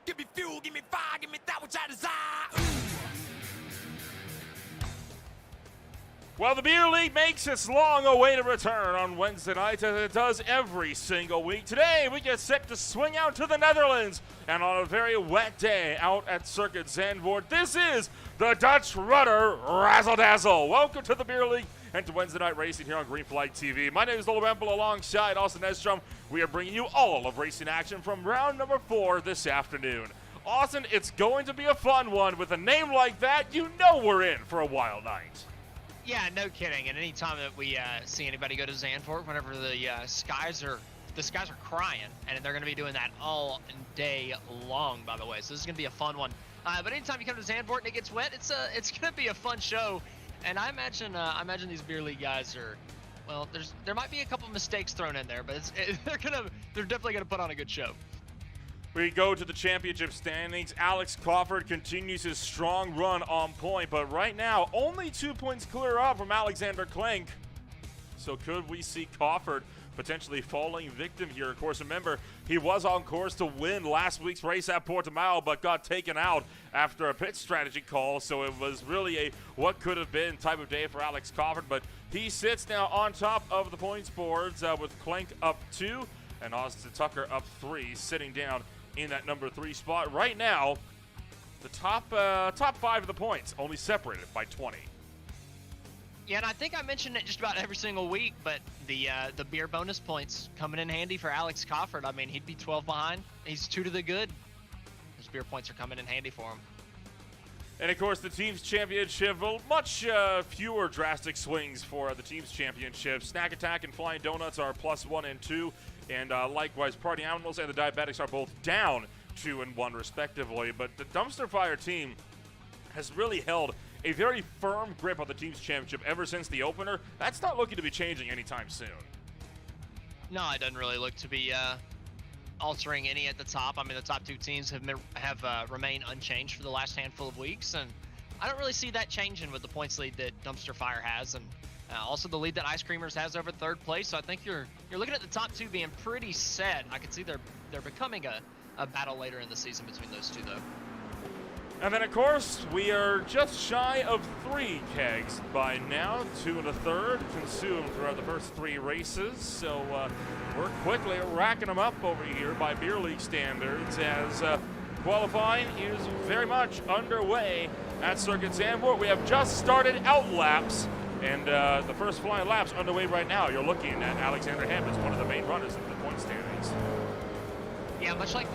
Give me fuel, give me fire, give me that which I desire. Well, the Beer League makes its long-awaited return on Wednesday night, as it does every single week. Today, we get set to swing out to the Netherlands, and on a very wet day out at Circuit Zandvoort, this is the Dutch Rudder Razzle-Dazzle. Welcome to the Beer League and to Wednesday Night Racing here on Green Flag TV. My name is Lil Rempel alongside Austin Edstrom. We are bringing you all of racing action from round number 4 this afternoon. Austin, it's going to be a fun one. With a name like that, you know we're in for a wild night. Yeah, no kidding. And any time that we see anybody go to Zandvoort, whenever the skies are crying, and they're going to be doing that all day long, by the way. So this is going to be a fun one. But anytime you come to Zandvoort and it gets wet, it's going to be a fun show. And I imagine these beer league guys are, well, there might be a couple mistakes thrown in there, but they're definitely gonna put on a good show. We go to the championship standings. Alex Crawford continues his strong run on point, but right now only 2 points clear up from Alexander Klenk. So could we see Crawford potentially falling victim here? Of course, remember, he was on course to win last week's race at Portimao, but got taken out after a pit strategy call, so it was really a what could have been type of day for Alex Crawford, but he sits now on top of the points boards with Klenk up 2 and Austin Tucker up 3, sitting down in that number 3 spot. Right now, the top 5 of the points only separated by 20. Yeah, and I think I mentioned it just about every single week, but the beer bonus points coming in handy for Alex Crawford. I mean, he'd be 12 behind. He's 2 to the good. Those beer points are coming in handy for him. And of course, the team's championship, well, much fewer drastic swings for the team's championship. Snack Attack and Flying Donuts are +1 and 2, and likewise, Party Animals and the Diabetics are both down 2 and 1 respectively. But the Dumpster Fire team has really held a very firm grip on the team's championship ever since the opener. That's not looking to be changing anytime soon. No, it doesn't really look to be altering any at the top. I mean, the top 2 teams have remained unchanged for the last handful of weeks, and I don't really see that changing with the points lead that Dumpster Fire has, and also the lead that Ice Creamers has over 3rd place. So I think you're looking at the top 2 being pretty set. I could see they're becoming a battle later in the season between those 2, though. And then, of course, we are just shy of 3 kegs by now. 2 1/3 consumed throughout the first 3 races. So we're quickly racking them up over here by Beer League standards, as qualifying is very much underway at Circuit Zandvoort. We have just started out laps, and the first flying laps underway right now. You're looking at Alexander Hammonds, one of the main runners in the point standings. Yeah, much like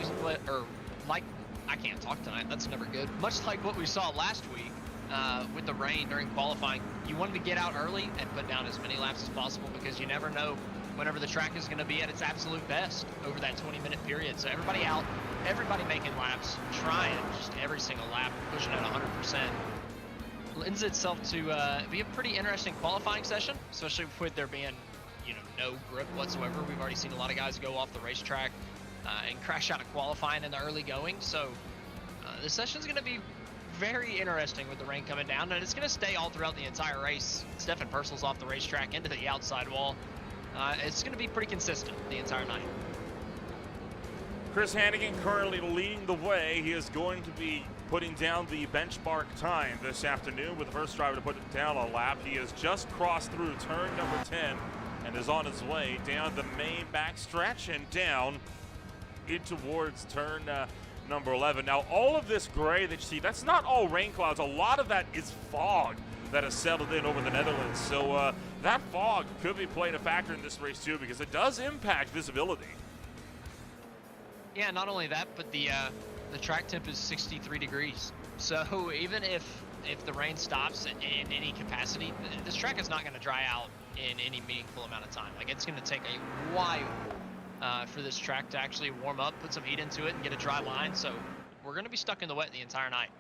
I can't talk tonight, that's never good. Much like what we saw last week with the rain during qualifying, you wanted to get out early and put down as many laps as possible, because you never know whenever the track is going to be at its absolute best over that 20-minute period. So everybody out, everybody making laps, trying just every single lap, pushing at 100%. Lends itself to be a pretty interesting qualifying session, especially with there being, no grip whatsoever. We've already seen a lot of guys go off the racetrack and crash out of qualifying in the early going. So this session's going to be very interesting with the rain coming down, and it's going to stay all throughout the entire race. Stefan Purcell's off the racetrack into the outside wall. It's going to be pretty consistent the entire night. Chris Hannigan currently leading the way. He is going to be putting down the benchmark time this afternoon with the first driver to put it down a lap. He has just crossed through turn number 10 and is on his way down the main back stretch and down in towards turn number 11. Now, all of this gray that you see, that's not all rain clouds. A lot of that is fog that has settled in over the Netherlands. So that fog could be playing a factor in this race too, because it does impact visibility. Yeah, not only that, but the track temp is 63 degrees. So even if the rain stops in any capacity, this track is not going to dry out in any meaningful amount of time. Like, it's going to take a while for this track to actually warm up, put some heat into it, and get a dry line. So we're going to be stuck in the wet the entire night.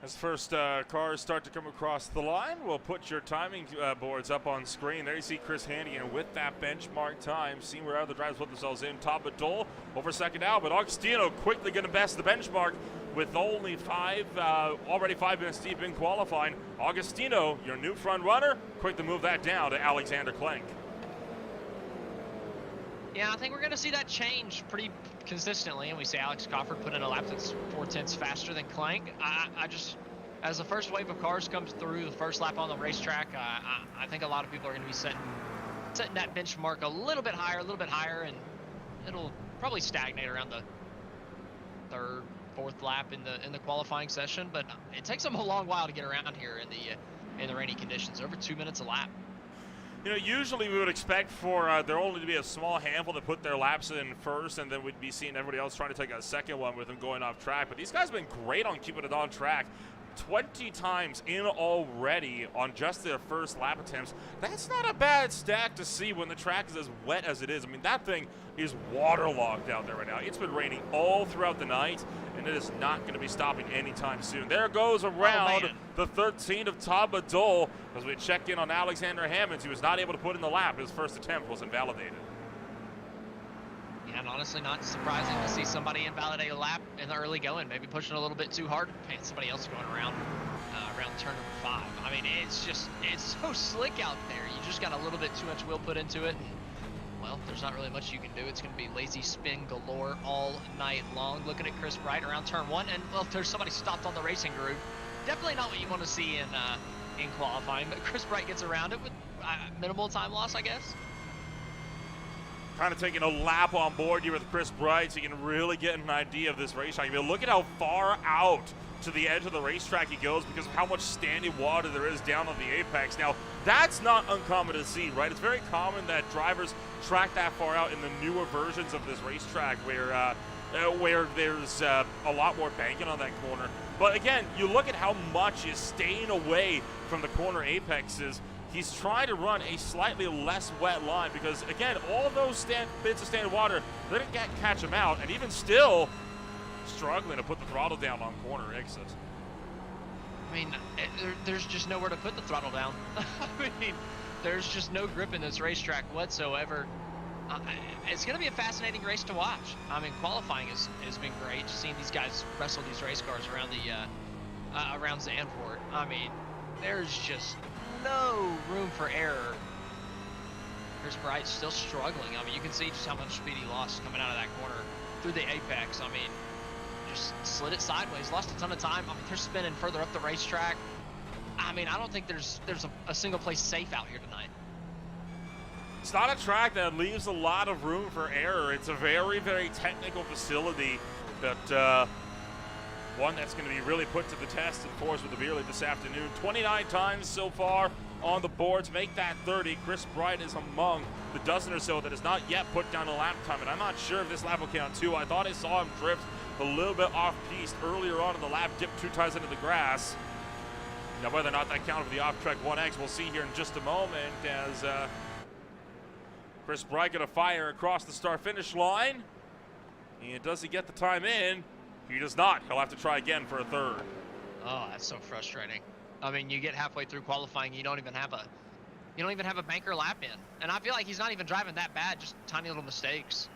As first cars start to come across the line, we'll put your timing boards up on screen. There you see Chris Hannigan with that benchmark time, seeing where other drivers put themselves in. Todd Badol over second out, but Augustino quickly going to best the benchmark with only already 5 minutes deep in qualifying. Augustino, your new front runner, quick to move that down to Alexander Klenk. Yeah, I think we're going to see that change pretty consistently, and we see Alex Crawford put in a lap that's 4/10 faster than Klenk. I just, as the first wave of cars comes through the first lap on the racetrack, I think a lot of people are going to be setting that benchmark a little bit higher, and it'll probably stagnate around the third, fourth lap in the qualifying session. But it takes them a long while to get around here in the rainy conditions, over 2 minutes a lap. You know, usually we would expect for there only to be a small handful that put their laps in first, and then we'd be seeing everybody else trying to take a second one with them going off track. But these guys have been great on keeping it on track. 20 times in already on just their first lap attempts. That's not a bad stat to see when the track is as wet as it is. I mean, that thing is waterlogged out there right now. It's been raining all throughout the night, and it is not going to be stopping anytime soon. There goes around the 13 of Todd Badol as we check in on Alexander Hammonds, who was not able to put in the lap. His first attempt was invalidated. Yeah, and honestly, not surprising to see somebody invalidate a lap in the early going, maybe pushing a little bit too hard, and somebody else going around turn number 5. I mean, it's so slick out there. You just got a little bit too much wheel put into it, and, well, there's not really much you can do. It's going to be lazy spin galore all night long. Looking at Chris Bright around turn 1, and, well, there's somebody stopped on the racing group. Definitely not what you want to see in qualifying, but Chris Bright gets around it with minimal time loss, I guess. Kind of taking a lap on board here with Chris Bright, so you can really get an idea of this racetrack. I mean, look at how far out to the edge of the racetrack he goes because of how much standing water there is down on the apex. Now, that's not uncommon to see, right? It's very common that drivers track that far out in the newer versions of this racetrack where there's a lot more banking on that corner. But again, you look at how much is staying away from the corner apexes. He's trying to run a slightly less wet line because, again, all those bits of standing water, they didn't catch him out, and even still struggling to put the throttle down on corner exits. I mean, there's just nowhere to put the throttle down. I mean, there's just no grip in this racetrack whatsoever. It's going to be a fascinating race to watch. I mean, qualifying has been great. Just seeing these guys wrestle these race cars around around Zandvoort. I mean, there's just no room for error. Chris Bright still struggling. I mean, you can see just how much speed he lost coming out of that corner through the apex. I mean, just slid it sideways, lost a ton of time. I mean, they're spinning further up the racetrack. I mean, I don't think there's a single place safe out here tonight. It's not a track that leaves a lot of room for error. It's a very, very technical facility that one that's going to be really put to the test, of course, with the beer league this afternoon. 29 times so far on the board to make that 30. Chris Bright is among the dozen or so that has not yet put down a lap time, and I'm not sure if this lap will count too. I thought I saw him drift a little bit off-piste earlier on in the lap, dipped 2 times into the grass. Now, whether or not that counted for the off-track 1X, we'll see here in just a moment as Chris Bright going to fire across the start-finish line. And does he get the time in? He does not. He'll have to try again for a third. Oh, that's so frustrating. I mean, you get halfway through qualifying, you don't even have a banker lap in. And I feel like he's not even driving that bad, just tiny little mistakes.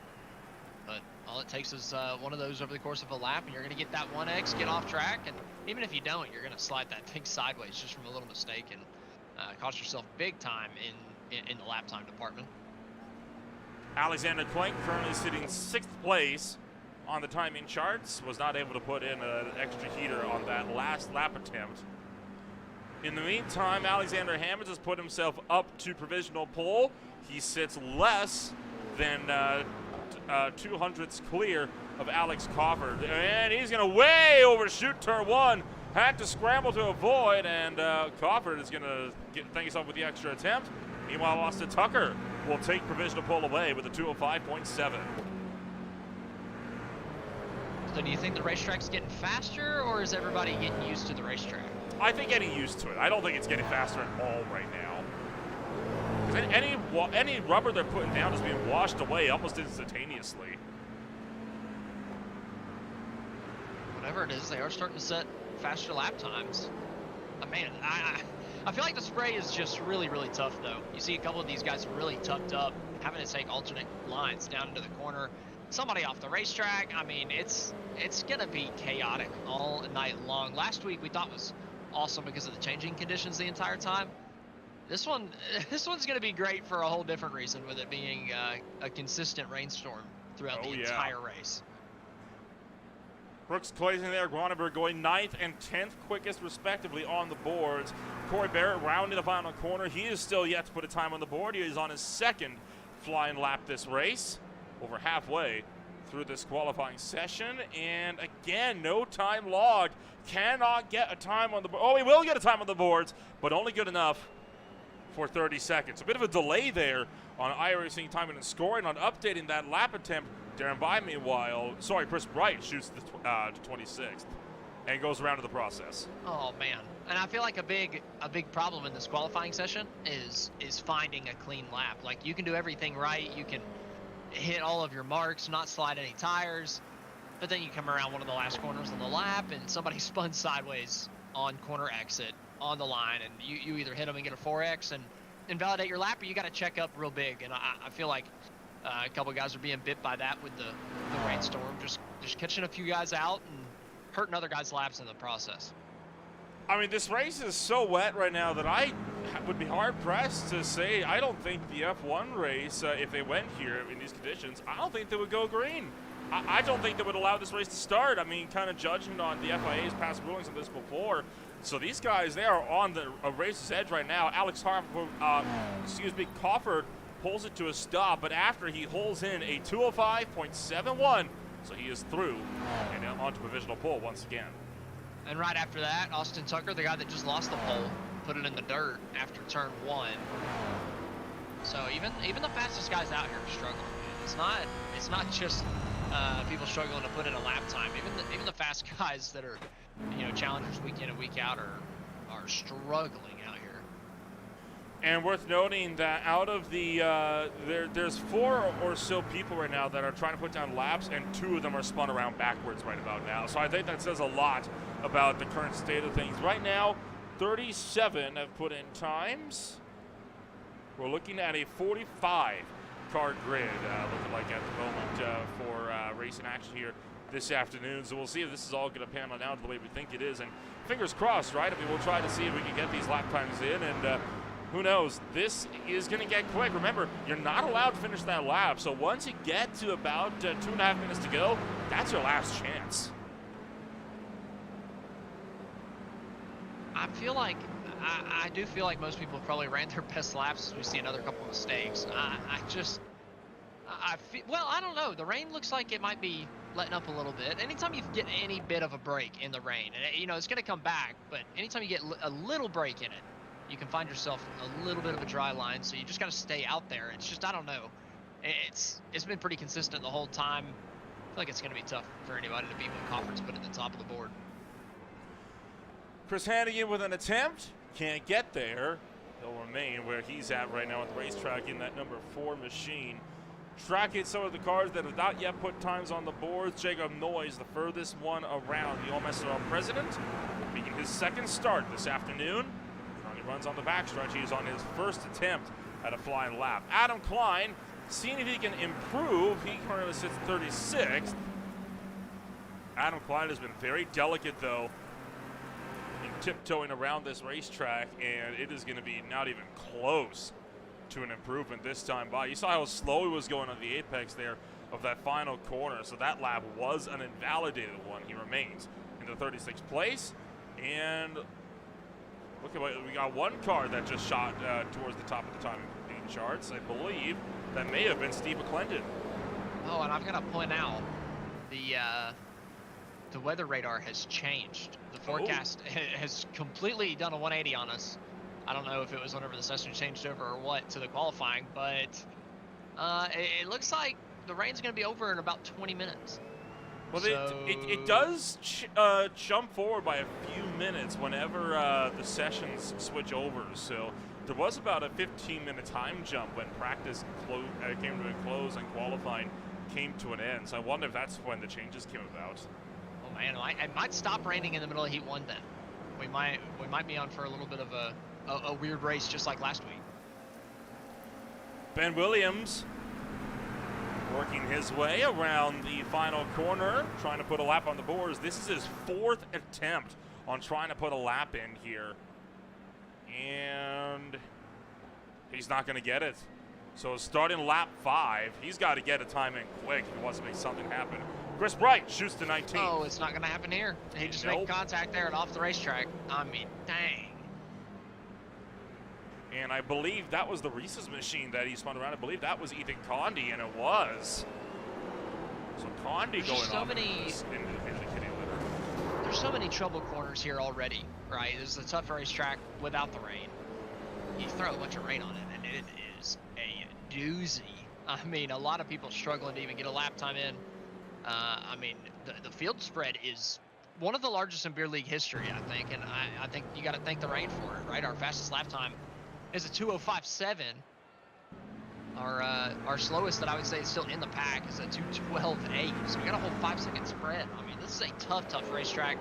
But all it takes is one of those over the course of a lap, and you're going to get that 1X, get off track, and even if you don't, you're going to slide that thing sideways just from a little mistake and cost yourself big time in the lap time department. Alexander Clank currently sitting 6th place on the timing charts, was not able to put in an extra heater on that last lap attempt. In the meantime, Alexander Hammonds has put himself up to provisional pole. He sits less than 200ths clear of Alex Crawford, and he's going to way overshoot turn 1. Had to scramble to avoid, and Crawford is going to get things up with the extra attempt. Meanwhile, Austin Tucker will take provisional pole away with a 205.7. So do you think the racetrack's getting faster, or is everybody getting used to the racetrack? I think getting used to it. I don't think it's getting faster at all right now. Because any rubber they're putting down is being washed away almost instantaneously. Whatever it is, they are starting to set faster lap times. Man, I feel like the spray is just really, really tough, though. You see a couple of these guys really tucked up, having to take alternate lines down into the corner. Somebody off the racetrack. I mean, it's gonna be chaotic all night long. Last week we thought was awesome because of the changing conditions the entire time. This one's gonna be great for a whole different reason, with it being a consistent rainstorm throughout the entire race. Brooks closing there, Gronenberg going 9th and 10th quickest respectively on the boards. Corey Barrett rounding the final corner. He is still yet to put a time on the board. He is on his 2nd flying lap this race, over halfway through this qualifying session. And again, no time logged. Cannot get a time on the board. Oh, he will get a time on the boards, but only good enough for 30 seconds. A bit of a delay there on iRacing timing and scoring on updating that lap attempt. Darren By, meanwhile, Chris Bright shoots the 26th and goes around to the process. Oh man, and I feel like a big problem in this qualifying session is finding a clean lap. Like, you can do everything right, you can hit all of your marks, not slide any tires, but then you come around one of the last corners on the lap and somebody spun sideways on corner exit on the line, and you either hit them and get a 4X and invalidate your lap, or you got to check up real big. And I feel like a couple of guys are being bit by that with the rainstorm, just catching a few guys out and hurting other guys' laps in the process. I mean, this race is so wet right now that I would be hard-pressed to say I don't think the F1 race, if they went here in these conditions, I don't think they would go green. I don't think they would allow this race to start. I mean, kind of judging on the FIA's past rulings on this before. So these guys, they are on the race's edge right now. Crawford pulls it to a stop, but after he holds in a 205.71, so he is through and onto provisional pole once again. And right after that, Austin Tucker, the guy that just lost the pole, put it in the dirt after turn 1. So even the fastest guys out here are struggling. It's not just people struggling to put in a lap time. Even the fast guys that are, challengers week in and week out are struggling out here. And worth noting that out of the there's 4 or so people right now that are trying to put down laps, and 2 of them are spun around backwards right about now. So I think that says a lot about the current state of things. Right now, 37 have put in times. We're looking at a 45-car grid, looking like at the moment for racing action here this afternoon. So we'll see if this is all going to pan on out the way we think it is. And fingers crossed, right? I mean, we'll try to see if we can get these lap times in, and who knows? This is going to get quick. Remember, you're not allowed to finish that lap. So once you get to about 2.5 minutes to go, that's your last chance. I do feel like most people have probably ran their best laps as we see another couple of mistakes. I don't know. The rain looks like it might be letting up a little bit. Anytime you get any bit of a break in the rain, and it's going to come back, but anytime you get a little break in it, you can find yourself a little bit of a dry line. So you just got to stay out there. It's just, I don't know. It's been pretty consistent the whole time. I feel like it's going to be tough for anybody to beat what Crawford's put at the top of the board. Chris Hannigan with an attempt. Can't get there. He'll remain where he's at right now at the racetrack in that number 4 machine. Tracking some of the cars that have not yet put times on the boards. Jacob Noyes, the furthest one around, the OMSRL president, making his 2nd start this afternoon. He runs on the backstretch. He is on his 1st attempt at a flying lap. Adam Klein seeing if he can improve. He currently sits 36th. Adam Klein has been very delicate, though, in tiptoeing around this racetrack, and it is going to be not even close to an improvement this time by. You saw how slow he was going on the apex there of that final corner, so that lap was an invalidated one. He remains in the 36th place, and look at what we got. One car that just shot towards the top of the timing charts. I believe that may have been Steve McClendon. Oh, and I've got to point out the weather radar has changed. The forecast has completely done a 180 on us. I don't know if it was whenever the session changed over or what to the qualifying, but it looks like the rain's going to be over in about 20 minutes. Well, so... it does jump forward by a few minutes whenever the sessions switch over. So there was about a 15-minute time jump when practice came to a close and qualifying came to an end. So I wonder if that's when the changes came about. Oh man, it might stop raining in the middle of Heat 1 then. We might be on for a little bit of a weird race just like last week. Ben Williams working his way around the final corner, trying to put a lap on the boards. This is his 4th attempt on trying to put a lap in here. And he's not going to get it. So starting lap 5, he's got to get a time in quick if he wants to make something happen. Chris Bright shoots to 19. Oh, it's not going to happen here. He just made contact there and off the racetrack. I mean, dang. And I believe that was the Reese's machine that he spun around. I believe that was Ethan Condi, and it was. So Condi going off into the kitty litter. There's so many trouble corners here already, right? This is a tough racetrack without the rain. You throw a bunch of rain on it, and it is a doozy. I mean, a lot of people struggling to even get a lap time in. I mean, the field spread is one of the largest in beer league history, I think, and I think you got to thank the rain for it, right? Our fastest lap time is a 2:05.7. Our slowest that I would say is still in the pack is a 2:12.8. So we got a whole 5-second spread. I mean, this is a tough racetrack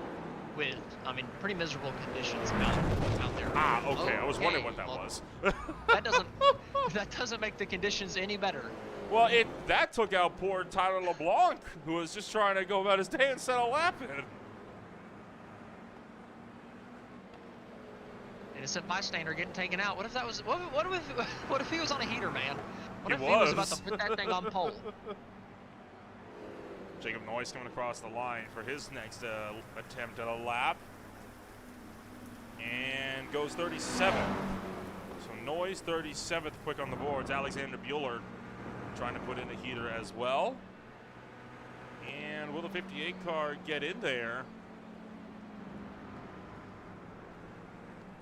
with, I mean, pretty miserable conditions out there. Ah, okay. I was wondering what that was. That doesn't make the conditions any better. Well, that took out poor Tyler LeBlanc, who was just trying to go about his day and set a lap in. Innocent bystander getting taken out. What if that was? What if he was on a heater, man? What if he was about to put that thing on pole? Jacob Noyes coming across the line for his next attempt at a lap, and goes 37th. So Noyes 37th, quick on the boards. Alexander Bueller trying to put in a heater as well. And will the 58 car get in there?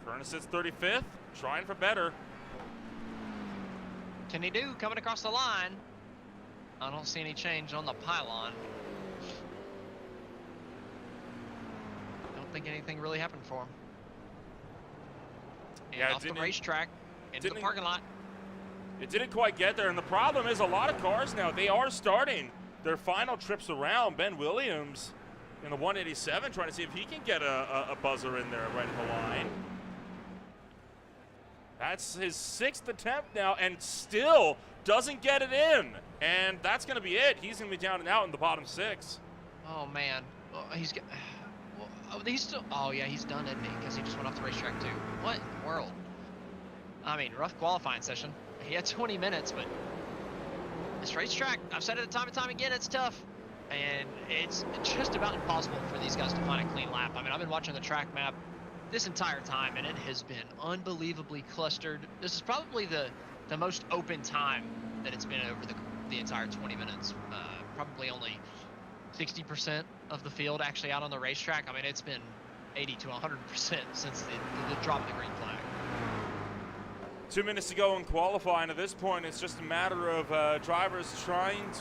Furnace sits 35th, trying for better. Can he do coming across the line? I don't see any change on the pylon. Don't think anything really happened for him. And yeah, off the racetrack into the parking lot. It didn't quite get there, and the problem is a lot of cars now, they are starting their final trips around. Ben Williams in the 187 trying to see if he can get a buzzer in there right at the line. That's his 6th attempt now, and still doesn't get it in. And that's going to be it. He's going to be down and out in the bottom 6. Oh, man. He's still... Oh, yeah, he's done, isn't he? Because he just went off the racetrack, too. What in the world? I mean, rough qualifying session. He had 20 minutes, but this racetrack, I've said it time and time again, it's tough. And it's just about impossible for these guys to find a clean lap. I mean, I've been watching the track map this entire time, and it has been unbelievably clustered. This is probably the most open time that it's been over the entire 20 minutes. Probably only 60% of the field actually out on the racetrack. I mean, it's been 80 to 100% since the drop of the green flag. 2 minutes to go in qualifying. At this point, it's just a matter of drivers trying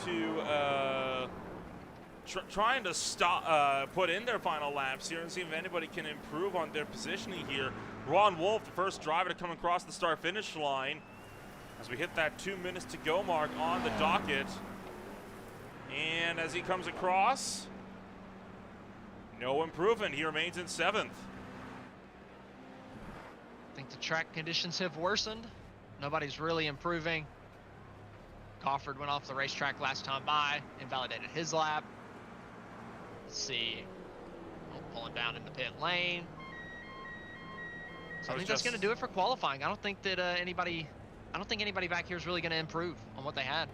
to stop, put in their final laps here and see if anybody can improve on their positioning here. Ron Wolf, the first driver to come across the start-finish line as we hit that 2 minutes to go mark on the docket. And as he comes across, no improvement. He remains in 7th. I think the track conditions have worsened. Nobody's really improving. Crawford went off the racetrack last time by, invalidated his lap. Let's see. Pulling down in the pit lane. So I think that's going to do it for qualifying. I don't think anybody back here is really going to improve on what they had.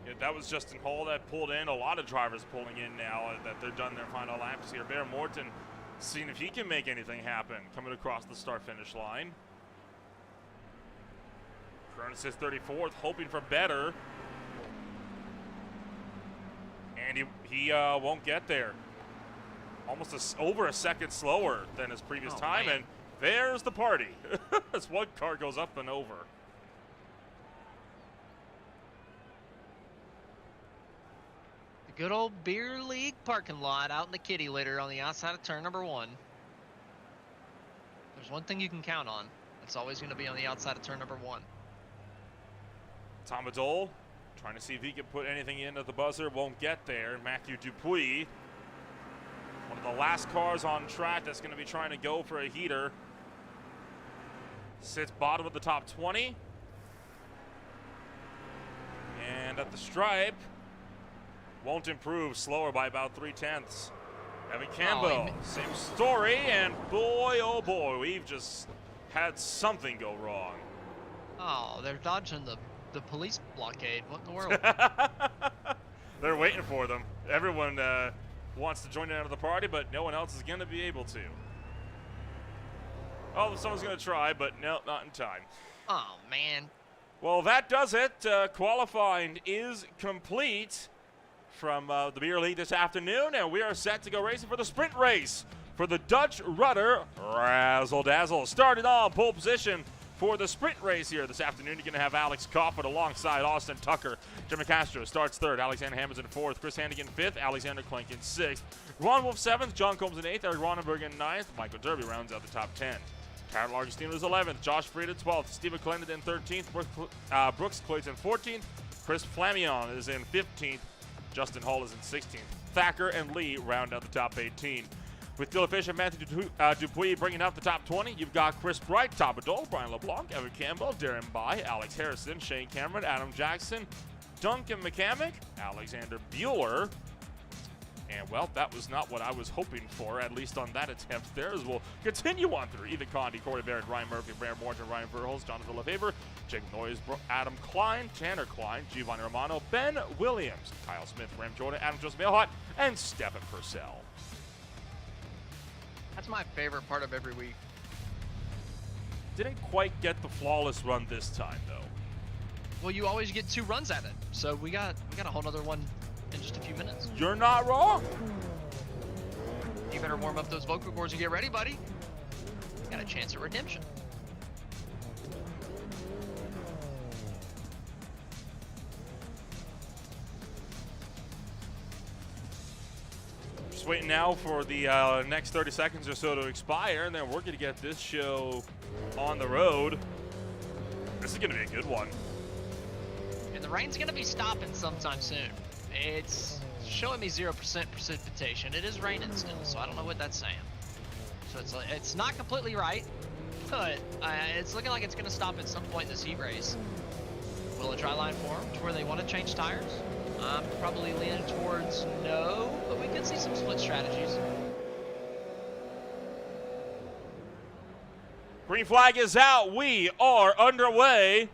Yeah, that was Justin Hall that pulled in. A lot of drivers pulling in now that they're done their final laps here. Bear Morton seeing if he can make anything happen coming across the start-finish line. Curtis is 34th, hoping for better. And he won't get there. Almost over a second slower than his previous time, man. And there's the party. As one car goes up and over. The good old beer league parking lot out in the kitty litter on the outside of turn number 1. There's one thing you can count on. It's always going to be on the outside of turn number 1. Tom Adol trying to see if he can put anything in at the buzzer. Won't get there. Matthew Dupuis, one of the last cars on track that's going to be trying to go for a heater. Sits bottom of the top 20. And at the stripe, won't improve, slower by about 0.3. Evan Campbell, same story, and boy, oh boy, we've just had something go wrong. Oh, they're dodging the police blockade. What in the world? They're waiting for them. Everyone wants to join in on the party, but no one else is going to be able to. Oh, someone's going to try, but no, not in time. Oh, man. Well, that does it. Qualifying is complete from the Beer League this afternoon, and we are set to go racing for the sprint race for the Dutch Rudder Razzle-Dazzle. Started on pole position for the sprint race here this afternoon. You're going to have Alex Coffin alongside Austin Tucker. Jimmy Castro starts third. Alexander Hammonds in fourth. Chris Hannigan fifth. Alexander Klenk in sixth. Ron Wolf seventh. John Combs in eighth. Eric Ronenberg in ninth. Michael Derby rounds out the top 10. Carol Augustino is 11th. Josh Frieda 12th. Steve McClendon in 13th. Brooks Clayton 14th. Chris Flamion is in 15th. Justin Hall is in 16th. Thacker and Lee round out the top 18. With Dylan Fish and Matthew Dupuis bringing up the top 20, you've got Chris Bright, Tom Adol, Brian LeBlanc, Evan Campbell, Darren Bai, Alex Harrison, Shane Cameron, Adam Jackson, Duncan McCamick, Alexander Bueller. And, well, that was not what I was hoping for, at least on that attempt there, as we'll continue on through. Ethan Condi, Corey Barrett, Ryan Murphy, Bear Morton, Ryan Verhulst, Jonathan Lefebvre, Jake Noyes, Adam Klein, Tanner Klein, Giovanni Romano, Ben Williams, Kyle Smith, Ram Jordan, Adam Joseph Mailhot, and Stephen Purcell. That's my favorite part of every week. Didn't quite get the flawless run this time, though. Well, you always get 2 runs at it, so we got a whole other one in just a few minutes. You're not wrong. You better warm up those vocal cords and get ready, buddy. Got a chance at redemption. Just waiting now for the next 30 seconds or so to expire, and then we're going to get this show on the road. This is going to be a good one. And the rain's going to be stopping sometime soon. It's showing me 0% precipitation. It is raining still, so I don't know what that's saying. So it's not completely right, but it's looking like it's going to stop at some point in this heat race. Will a dry line form to where they want to change tires? I'm probably leaning towards no, but we could see some split strategies. Green flag is out. We are underway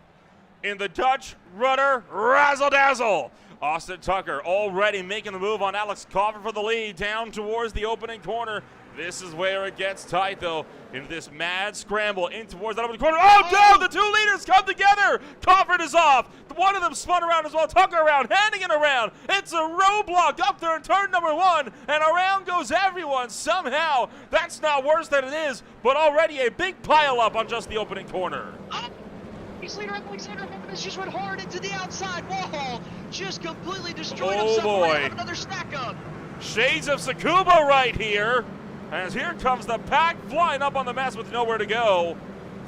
in the Dutch Rudder Razzle-Dazzle. Austin Tucker already making the move on Alex Coffin for the lead down towards the opening corner. This is where it gets tight, though, in this mad scramble in towards that opening corner. Oh, no! The 2 leaders come together! Coffin is off. One of them spun around as well. Tucker around, Hannigan around. It's a roadblock up there in turn number 1, and around goes everyone. Somehow, that's not worse than it is, but already a big pile up on just the opening corner. Race leader Alexander Hammonds just went hard into the outside wall. Just completely destroyed himself. Right, another stack up. Shades of Tsukuba right here. As here comes the pack flying up on the mess with nowhere to go.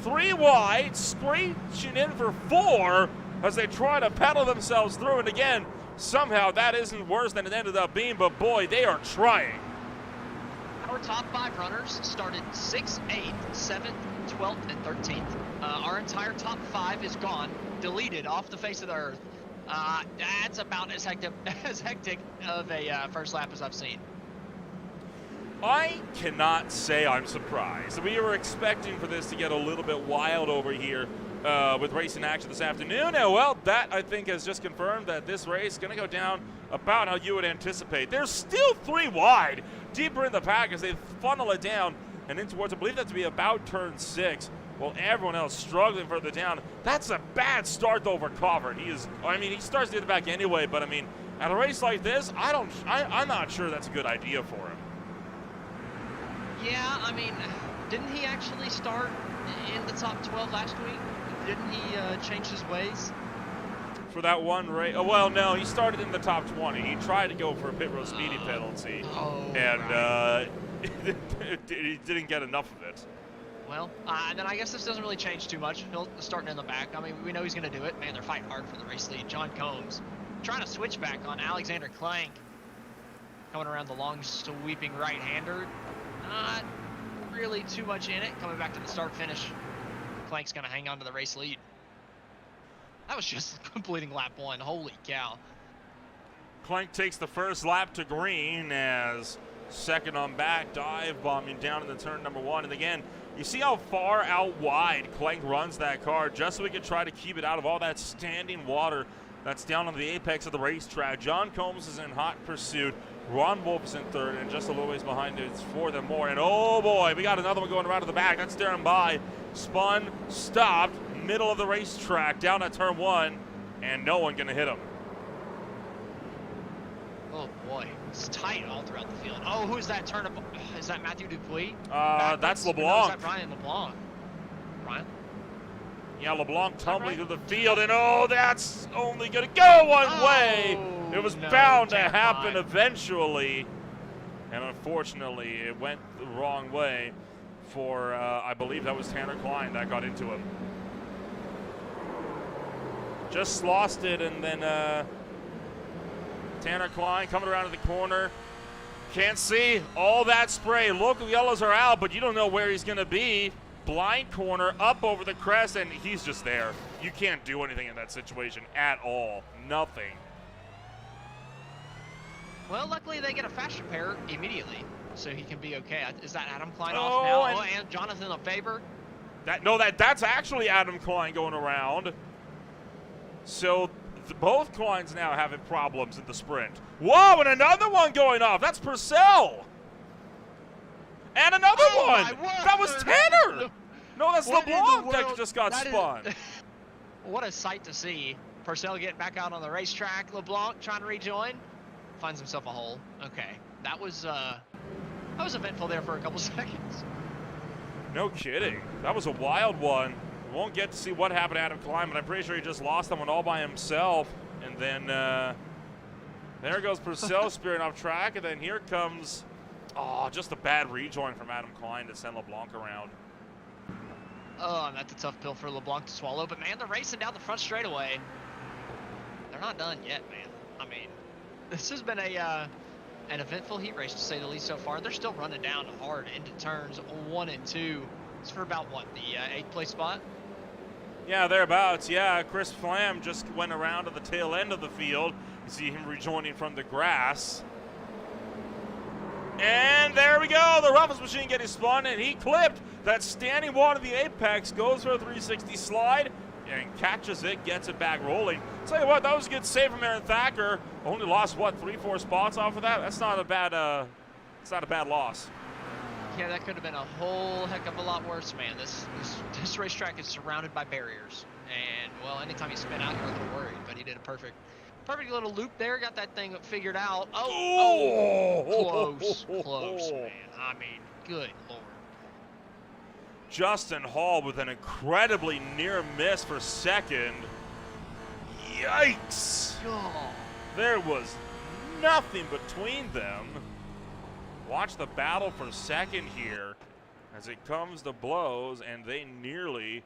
3 wide, screeching in for 4 as they try to pedal themselves through. And again, somehow that isn't worse than it ended up being, but boy, they are trying. Our top 5 runners started 6th, 8th, 7th, 12th, and 13th. Our entire top 5 is gone, deleted off the face of the earth. That's about as hectic of a first lap as I've seen. I cannot say I'm surprised. We were expecting for this to get a little bit wild over here with racing action this afternoon. And, well, that, I think, has just confirmed that this race is going to go down about how you would anticipate. There's still 3 wide deeper in the pack as they funnel it down and in towards, I believe that to be about turn 6, while everyone else struggling further down. That's a bad start, though, for Crawford. He starts near the back anyway, but, I mean, at a race like this, I'm not sure that's a good idea for him. Yeah, I mean, didn't he actually start in the top 12 last week? Didn't he change his ways? For that one race? Oh, well, no, he started in the top 20. He tried to go for a pit road speeding penalty, and he didn't get enough of it. Well, then I guess this doesn't really change too much. He'll starting in the back. I mean, we know he's going to do it. Man, they're fighting hard for the race lead. John Combs trying to switch back on Alexander Clank. Coming around the long, sweeping right-hander. Not really too much in it. Coming back to the start-finish. Clank's going to hang on to the race lead. That was just completing lap 1. Holy cow. Clank takes the first lap to green as second on back, dive bombing down in the turn number 1. And again, you see how far out wide Clank runs that car just so we can try to keep it out of all that standing water that's down on the apex of the racetrack. John Combs is in hot pursuit. Ron Wolf is in third, and just a little ways behind it's 4 and more. And oh boy, we got another one going around to the back. That's Darren by. Spun, stopped, middle of the racetrack, down at turn 1, and no one gonna hit him. Oh boy, it's tight all throughout the field. Oh, who's that turn? Is that Matthew Dupuis? That's LeBlanc. No, is that Brian LeBlanc? Brian? Yeah, LeBlanc tumbling through the field, and oh, that's only gonna go one way. It was bound to happen eventually, and unfortunately, it went the wrong way for, I believe that was Tanner Klein that got into him. Just lost it, and then Tanner Klein coming around to the corner. Can't see all that spray. Local yellows are out, but you don't know where he's going to be. Blind corner, up over the crest, and he's just there. You can't do anything in that situation at all. Nothing. Well, luckily they get a fast repair immediately, so he can be okay. Is that Adam Klein off now? And Jonathan LeFevre? That's actually Adam Klein going around. So both Kleins now having problems in the sprint. Whoa, and another one going off. That's Purcell. And another one. That was Tanner. No, that's LeBlanc that just got spun. What a sight to see. Purcell getting back out on the racetrack. LeBlanc trying to rejoin. Finds himself a hole. Okay. That was eventful there for a couple seconds. No kidding. That was a wild one. We won't get to see what happened to Adam Klein, but I'm pretty sure he just lost that one all by himself. And then there goes Purcell spearing off track, and then here comes, just a bad rejoin from Adam Klein to send LeBlanc around. Oh, and that's a tough pill for LeBlanc to swallow. But, man, they're racing down the front straightaway. They're not done yet, man. I mean, this has been an eventful heat race, to say the least, so far. They're still running down hard into turns 1 and 2. It's for about, what, the 8th place spot? Yeah, thereabouts. Yeah, Chris Flam just went around to the tail end of the field. You see him rejoining from the grass. And there we go. The roughest machine getting spun, and he clipped that standing water of the apex, goes for a 360 slide, and catches it, gets it back rolling. Tell you what, that was a good save from Aaron Thacker. Only lost, what, 3-4 spots off of that? That's not a bad, it's not a bad loss. Yeah, that could have been a whole heck of a lot worse, man. This racetrack is surrounded by barriers. And, well, anytime you spin out, you're a little worried. But he did a perfect little loop there. Got that thing figured out. Close, man. I mean, good Lord. Justin Hall with an incredibly near miss for second. Yikes. Oh. There was nothing between them. Watch the battle for second here as it comes to blows, and they nearly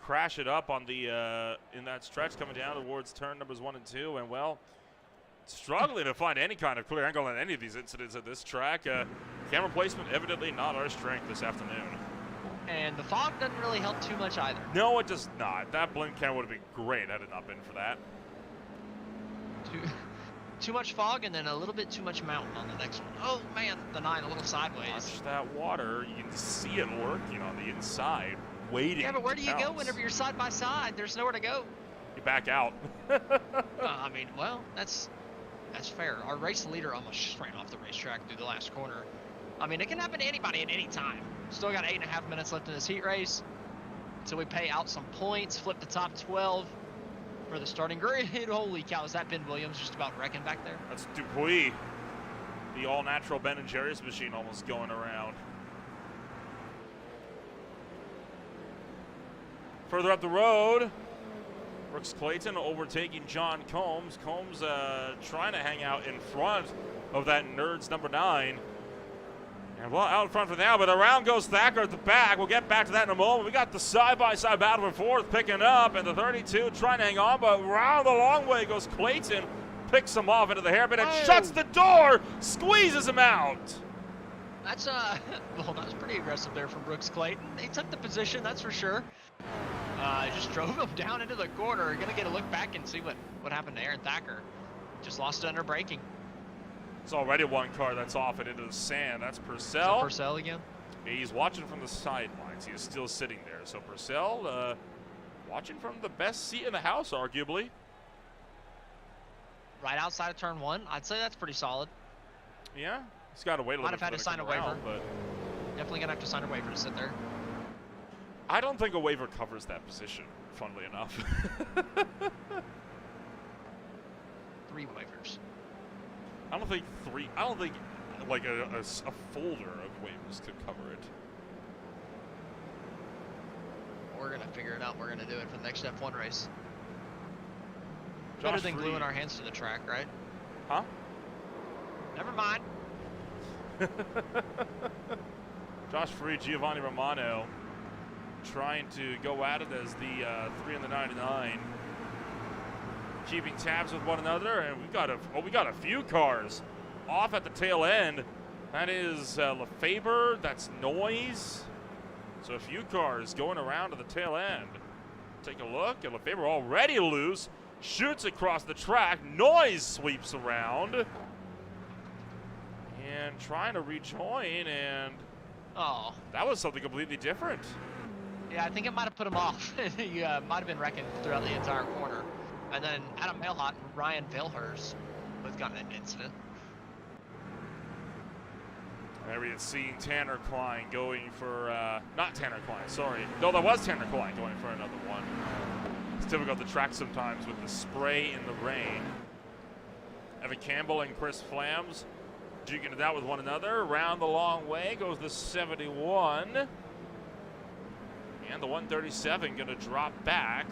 crash it up on the in that stretch coming down towards turn numbers 1 and 2. And, well, struggling to find any kind of clear angle on any of these incidents at this track. Camera placement evidently not our strength this afternoon. And the fog doesn't really help too much either. No, it does not. That blink camera would have been great had it not been for that. Too much fog and then a little bit too much mountain on the next one. Oh man, the 9 a little sideways. Watch that water. You can see it working on the inside, waiting. Yeah, but where do you go pounce. whenever you're side by side? There's nowhere to go. You back out. I mean, well, that's fair. Our race leader almost ran off the racetrack through the last corner. I mean, it can happen to anybody at any time. Still got 8.5 minutes left in this heat race. So we pay out some points, flip the top 12 for the starting grid. Holy cow, is that Ben Williams just about wrecking back there? That's Dupuis. The all-natural Ben & Jerry's machine almost going around. Further up the road, Brooks Clayton overtaking John Combs. Combs trying to hang out in front of that Nerds number 9. And well, out in front for now, but around goes Thacker at the back. We'll get back to that in a moment. We got the side-by-side battle for 4th picking up, and the 32 trying to hang on, but around the long way goes Clayton. Picks him off into the hairpin and shuts the door, squeezes him out. That's, well, that was pretty aggressive there from Brooks Clayton. He took the position, that's for sure. Just drove him down into the corner. Gonna get a look back and see what happened to Aaron Thacker. Just lost it under braking. It's already one car that's off and into the sand. That's Purcell. Purcell again? He's watching from the sidelines. He is still sitting there. So Purcell watching from the best seat in the house, arguably. Right outside of turn 1. I'd say that's pretty solid. Yeah, he's got to wait a little Might bit. have had to sign a waiver. Around, but definitely gonna have to sign a waiver to sit there. I don't think a waiver covers that position, funnily enough. 3 waivers. I don't think like a folder of waivers could cover it. We're gonna figure it out. We're gonna do it for the next F1 race. Josh Better than Freed. gluing our hands to the track, right? Huh? Never mind. Josh Freed, Giovanni Romano trying to go at it as the 3 and the 99. Keeping tabs with one another, and we got a few cars off at the tail end. That is Lefebvre, that's Noise. So a few cars going around to the tail end. Take a look, and Lefebvre already loose, shoots across the track. Noise sweeps around and trying to rejoin, and Oh, that was something completely different. yeah, I think it might have put him off. He might have been wrecking throughout the entire corner. And then Adam Mailhot and Ryan Vailhurst both got in an incident. There we had seen Tanner Klein going for, not Tanner Klein, sorry. No, that was Tanner Klein going for another one. It's difficult to track sometimes with the spray in the rain. Evan Campbell and Chris Flams duking it out with one another. Around the long way goes the 71. And the 137 gonna drop back.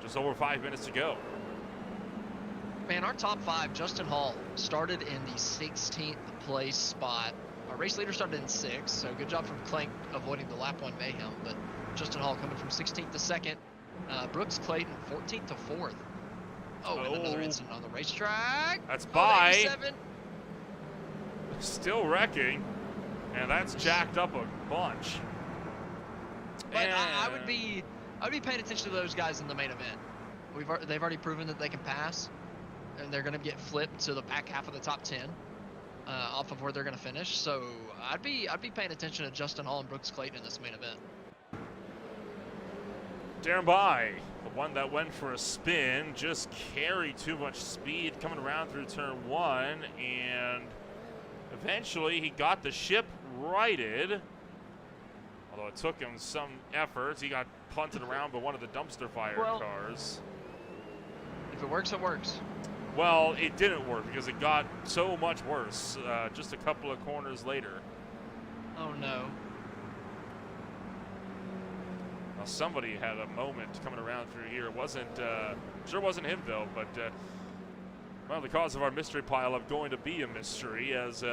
Just over 5 minutes to go. Man, our top 5, Justin Hall, started in the 16th place spot. Our race leader started in 6th, so good job from Clank avoiding the lap 1 mayhem. But Justin Hall coming from 16th to 2nd. Brooks Clayton, 14th to 4th. Oh, and another incident on the racetrack. That's by. 87. Still wrecking. And that's jacked up a bunch. But I would be paying attention to those guys in the main event. They've already proven that they can pass, and they're going to get flipped to the back half of the top 10 off of where they're going to finish. So I'd be paying attention to Justin Hall and Brooks Clayton in this main event. Darren By, the one that went for a spin, just carried too much speed coming around through turn 1, and eventually he got the ship righted. Although it took him some efforts, he got punted around by one of the dumpster fire cars. If it works, it works. Well, it didn't work because it got so much worse just a couple of corners later. Oh no. Now somebody had a moment coming around through here. It wasn't, sure wasn't him though, but well, the cause of our mystery pile-up going to be a mystery as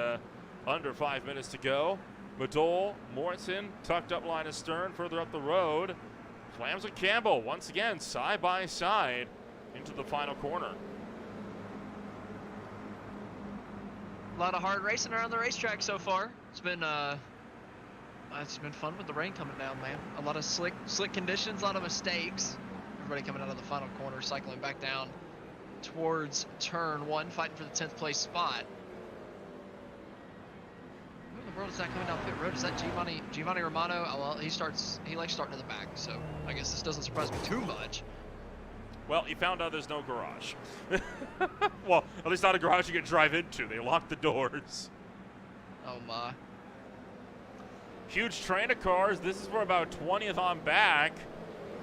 under 5 minutes to go. Madole, Morrison, tucked up line of stern, further up the road. Flams and Campbell, once again, side by side into the final corner. A lot of hard racing around the racetrack so far. It's been fun with the rain coming down, man. A lot of slick conditions, a lot of mistakes. Everybody coming out of the final corner, cycling back down towards turn 1, fighting for the 10th place spot. Who in the world is that coming down pit road? Is that Giovanni Romano? Oh, well, he likes starting in the back, so I guess this doesn't surprise me too much. Well, he found out there's no garage. Well, at least not a garage you can drive into. They locked the doors. Oh my. Huge train of cars. This is for about 20th on back.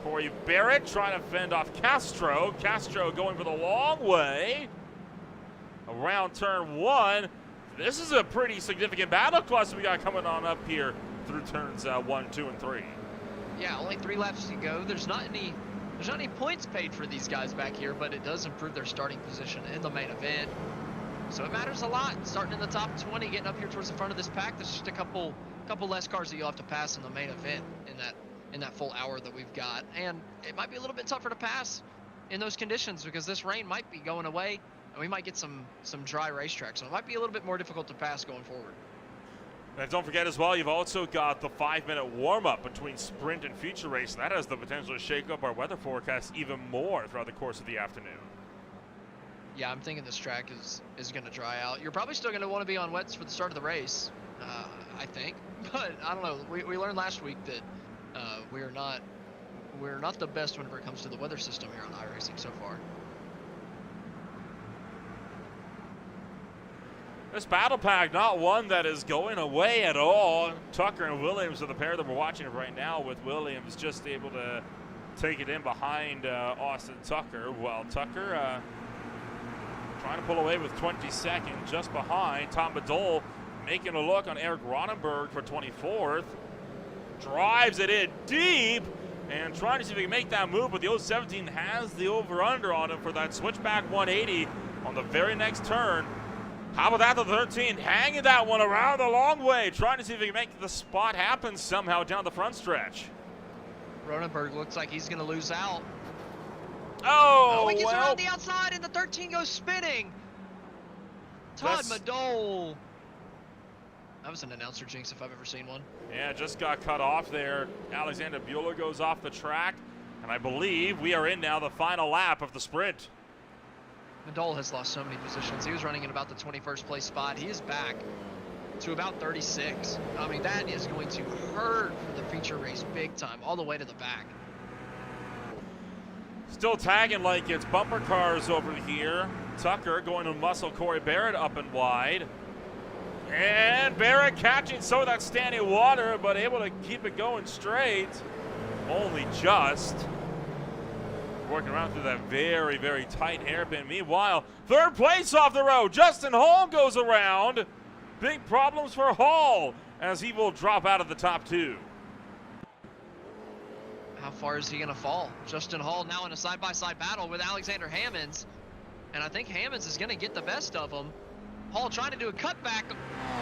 Corey Barrett trying to fend off Castro. Castro going for the long way. Around turn 1. This is a pretty significant battle cluster we got coming on up here through turns 1, 2, and 3. Yeah, only 3 laps to go. There's not any points paid for these guys back here, but it does improve their starting position in the main event. So it matters a lot. Starting in the top 20, getting up here towards the front of this pack. There's just a couple less cars that you'll have to pass in the main event in that full hour that we've got. And it might be a little bit tougher to pass in those conditions because this rain might be going away and we might get some dry racetracks. So it might be a little bit more difficult to pass going forward. And don't forget as well, you've also got the 5-minute warm-up between sprint and feature race. That has the potential to shake up our weather forecast even more throughout the course of the afternoon. Yeah, I'm thinking this track is going to dry out. You're probably still going to want to be on wets for the start of the race, I think. But I don't know. We learned last week that we're not the best whenever it comes to the weather system here on iRacing so far. This battle pack, not one that is going away at all. Tucker and Williams are the pair that we're watching right now, with Williams just able to take it in behind Austin Tucker. Well, Tucker trying to pull away with 22nd, just behind. Tom Badol making a look on Eric Ronenberg for 24th. Drives it in deep and trying to see if he can make that move, but the 017 has the over-under on him for that switchback 180 on the very next turn. How about that, the 13 hanging that one around the long way, trying to see if he can make the spot happen somehow down the front stretch. Ronenberg looks like he's going to lose out. Oh, he gets well, around the outside and the 13 goes spinning. Todd Madole. That was an announcer jinx if I've ever seen one. Yeah, just got cut off there. Alexander Bueller goes off the track, and I believe we are in now the final lap of the sprint. Madole has lost so many positions. He was running in about the 21st place spot. He is back to about 36. I mean, that is going to hurt for the feature race big time, all the way to the back. Still tagging like it's bumper cars over here. Tucker going to muscle Corey Barrett up and wide. And Barrett catching some of that standing water, but able to keep it going straight. Only just. Working around through that very, very tight hairpin. Meanwhile, third place off the road. Justin Hall goes around. Big problems for Hall as he will drop out of the top 2. How far is he going to fall? Justin Hall now in a side-by-side battle with Alexander Hammonds. And I think Hammonds is going to get the best of him. Hall trying to do a cutback.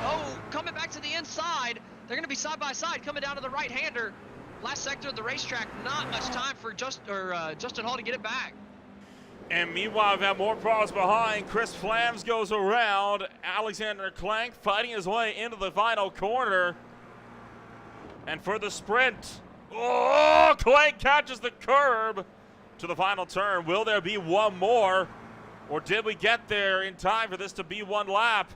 Oh, coming back to the inside. They're going to be side-by-side coming down to the right-hander. Last sector of the racetrack, not much time for Justin Hall to get it back. And meanwhile, we've got more problems behind. Chris Flams goes around. Alexander Clank fighting his way into the final corner. And for the sprint, oh, Clank catches the curb to the final turn. Will there be one more? Or did we get there in time for this to be one lap?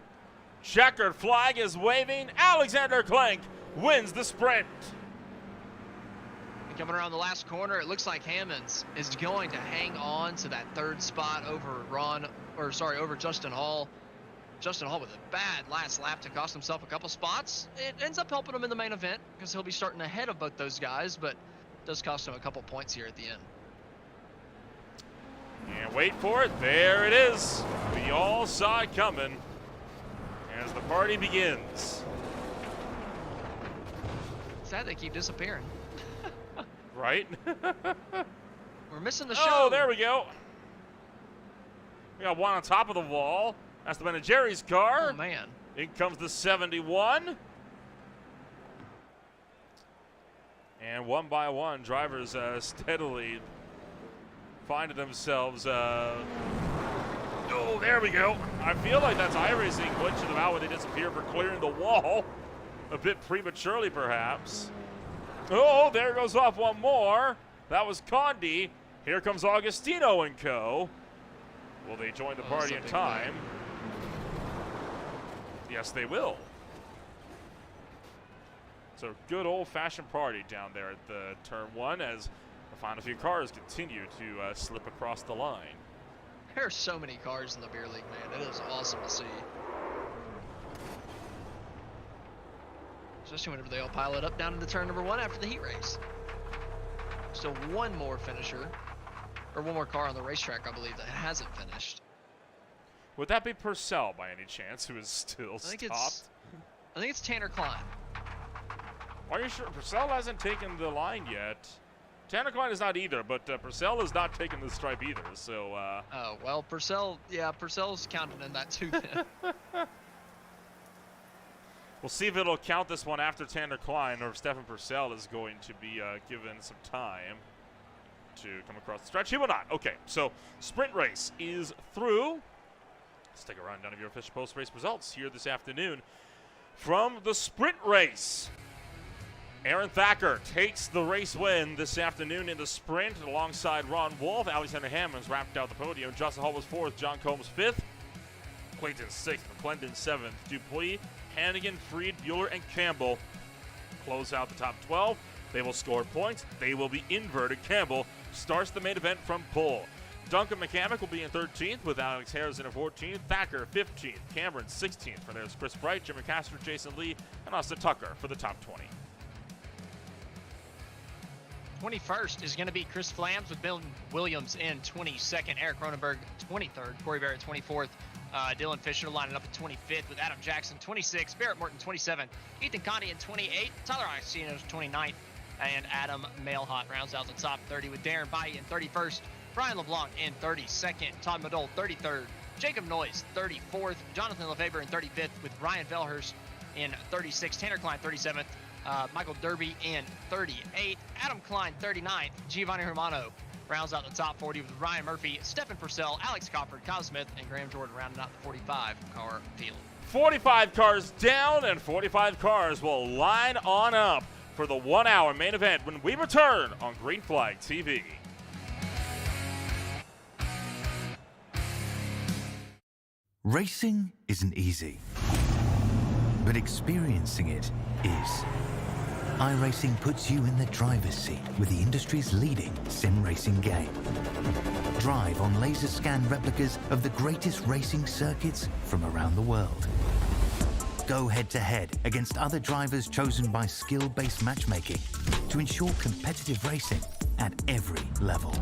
Checkered flag is waving. Alexander Clank wins the sprint. Coming around the last corner, it looks like Hammonds is going to hang on to that third spot over Justin Hall. Justin Hall with a bad last lap to cost himself a couple spots. It ends up helping him in the main event because he'll be starting ahead of both those guys, but it does cost him a couple points here at the end. And wait for it, there it is. We all saw it coming as the party begins. Sad they keep disappearing. Right? We're missing the show. Oh, there we go. We got one on top of the wall. That's the Ben & Jerry's car. Oh, man. In comes the 71. And one by one, drivers steadily finding themselves. Oh, there we go. I feel like that's iRacing glitching them out when they disappear for clearing the wall. A bit prematurely, perhaps. Oh, there goes off one more. That was Condi. Here comes Augustino and co. Will they join the Oh, party in that's a big time? Yes, they will. So good old-fashioned party down there at the turn 1 as the final few cars continue to slip across the line. There are so many cars in the beer league, man. It is awesome to see. Especially whenever they all pile it up down into turn number 1 after the heat race. Still one more finisher, or one more car on the racetrack, I believe, that hasn't finished. Would that be Purcell by any chance, who is still stopped? I think it's Tanner Klein. Are you sure? Purcell hasn't taken the line yet. Tanner Klein is not either, but Purcell has not taken the stripe either, so... Oh, well, Purcell, yeah, Purcell's counted in that too then. We'll see if it'll count this one after Tanner Klein, or if Stefan Purcell is going to be given some time to come across the stretch. He will not. Okay, so sprint race is through. Let's take a rundown of your official post-race results here this afternoon. From the sprint race, Aaron Thacker takes the race win this afternoon in the sprint alongside Ron Wolf. Alexander Hammonds wrapped out the podium. Justin Hall was 4th, John Combs 5th, Clayton 6th, McClendon 7th, Dupuis, Hannigan, Freed, Bueller, and Campbell close out the top 12. They will score points. They will be inverted. Campbell starts the main event from pole. Duncan McCamick will be in 13th with Alex Harrison in 14th, Thacker 15th, Cameron 16th. For there's Chris Bright, Jimmy Castor, Jason Lee, and Austin Tucker for the top 20. 21st is going to be Chris Flams with Bill Williams in 22nd, Eric Cronenberg 23rd, Corey Barrett 24th, Dylan Fisher lining up at 25th with Adam Jackson 26th, Barrett Morton 27th, Ethan Conti in 28th, Tyler Iacino's 29th, and Adam Mailhot rounds out the top 30 with Darren Bai in 31st, Brian LeBlanc in 32nd, Todd Madole 33rd, Jacob Noyes 34th, Jonathan Lefebvre in 35th with Ryan Velhurst in 36th, Tanner Klein 37th, Michael Derby in 38th, Adam Klein 39th, Giovanni Hermano rounds out the top 40 with Ryan Murphy, Stefan Purcell, Alex Cofford, Kyle Smith, and Graham Jordan rounding out the 45-car field. 45 cars down, and 45 cars will line on up for the 1-hour main event when we return on Green Flag TV. Racing isn't easy, but experiencing it is. iRacing puts you in the driver's seat with the industry's leading sim racing game. Drive on laser scan replicas of the greatest racing circuits from around the world. Go head-to-head against other drivers chosen by skill-based matchmaking to ensure competitive racing at every level.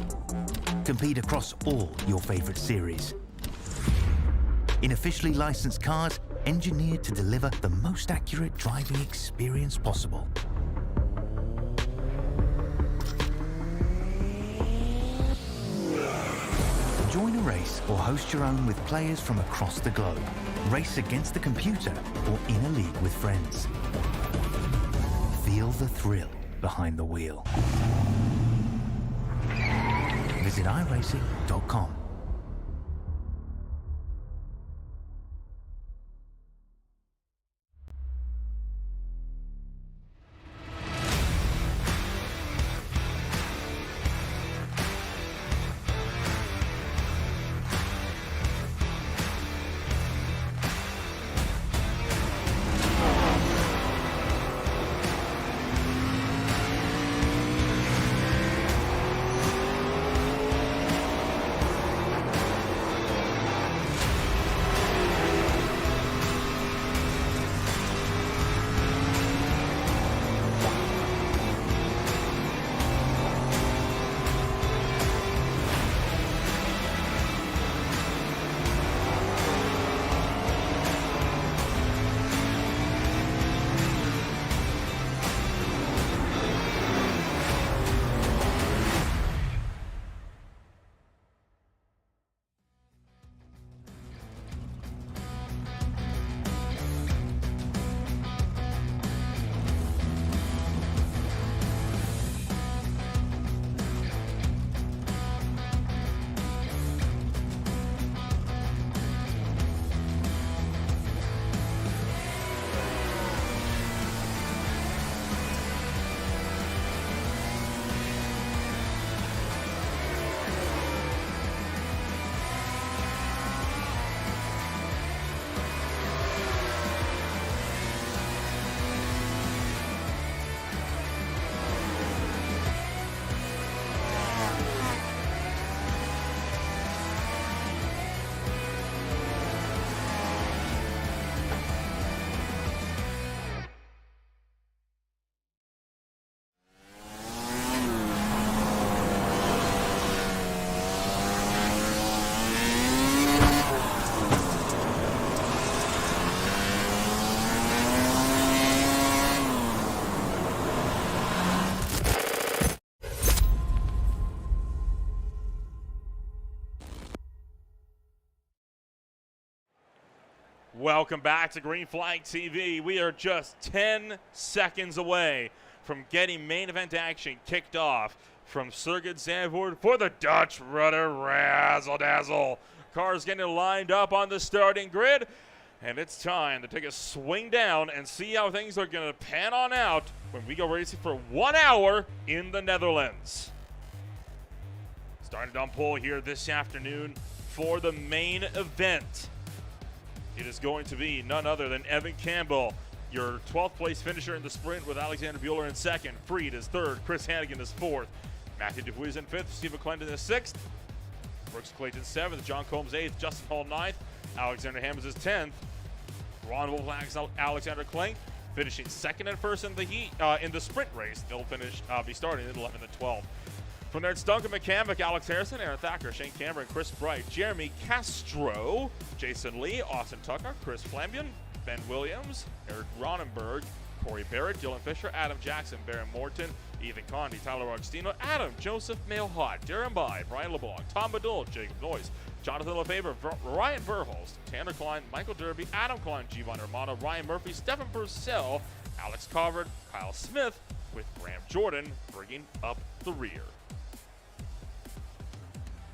Compete across all your favorite series. In officially licensed cars, engineered to deliver the most accurate driving experience possible. Join a race or host your own with players from across the globe. Race against the computer or in a league with friends. Feel the thrill behind the wheel. Visit iRacing.com. Welcome back to Green Flag TV. We are just 10 seconds away from getting main event action kicked off from Circuit Zandvoort for the Dutch Rudder Razzle-Dazzle. Cars getting lined up on the starting grid, and it's time to take a swing down and see how things are going to pan on out when we go racing for 1 hour in the Netherlands. Starting on pole here this afternoon for the main event. It is going to be none other than Evan Campbell, your 12th place finisher in the sprint with Alexander Bueller in second. Freed is third. Chris Hannigan is fourth. Matthew Dupuis is in fifth. Steve McClendon is sixth. Brooks Clayton seventh. John Combs eighth. Justin Hall ninth. Alexander Hammonds is 10th. Ron Wolf, Alexander Klenk finishing second and first in the heat in the sprint race. They'll be starting at 11th and 12th. From there, it's Duncan McCamick, Alex Harrison, Aaron Thacker, Shane Cameron, Chris Bright, Jeremy Castro, Jason Lee, Austin Tucker, Chris Flambion, Ben Williams, Eric Ronenberg, Corey Barrett, Dylan Fisher, Adam Jackson, Baron Morton, Ethan Condi, Tyler Augustino, Adam Joseph Mailhot, Darren Bai, Brian LeBlanc, Tom Badul, Jacob Noyes, Jonathan Lefebvre, Ryan Verholst, Tanner Klein, Michael Derby, Adam Klein, Giovanni Romano, Ryan Murphy, Stephen Purcell, Alex Covert, Kyle Smith, with Graham Jordan bringing up the rear.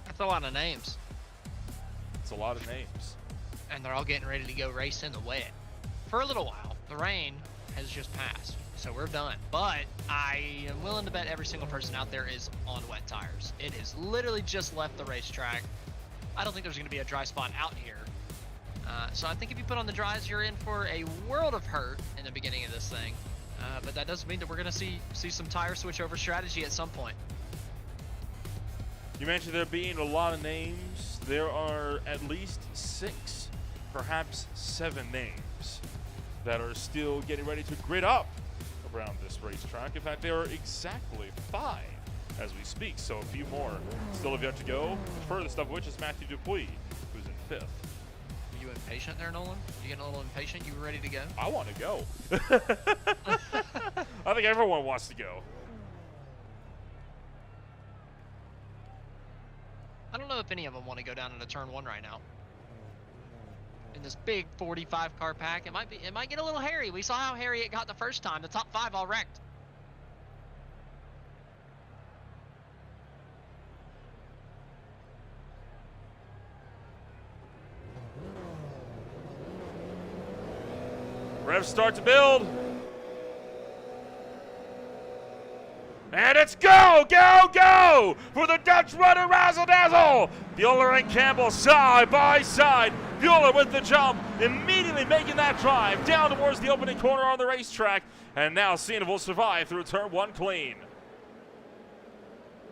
That's a lot of names. It's a lot of names. And they're all getting ready to go race in the wet. For a little while, the rain has just passed, so we're done. But I am willing to bet every single person out there is on wet tires. It has literally just left the racetrack. I don't think there's going to be a dry spot out here. So I think if you put on the dries, you're in for a world of hurt in the beginning of this thing. But that does mean that we're going to see some tire switch over strategy at some point. You mentioned there being a lot of names. There are at least 6, perhaps 7 names that are still getting ready to grid up around this racetrack. In fact, there are exactly 5 as we speak, so a few more still have yet to go. The furthest of which is Matthew Dupuis, who's in 5th. Are you impatient there, Nolan? You getting a little impatient? You ready to go? I want to go. I think everyone wants to go. I don't know if any of them want to go down into turn 1 right now. In this big 45 car pack, it might get a little hairy. We saw how hairy it got the first time. The top 5 all wrecked. Revs start to build. And it's go, go, go for the Dutch Rudder Razzle-Dazzle. Bueller and Campbell side by side. Bueller with the jump, immediately making that drive down towards the opening corner on the racetrack. And now Cena will survive through turn 1 clean.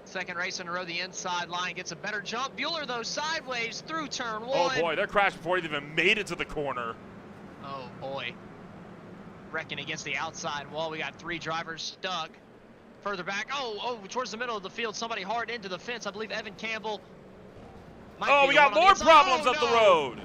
Second race in a row, the inside line gets a better jump. Bueller, though, sideways through turn 1. Oh, boy, they're crashed before they even made it to the corner. Oh, boy. Wrecking against the outside wall. We got 3 drivers stuck. Further back, towards the middle of the field, somebody hard into the fence. I believe Evan Campbell. Oh, we got more problems up the road.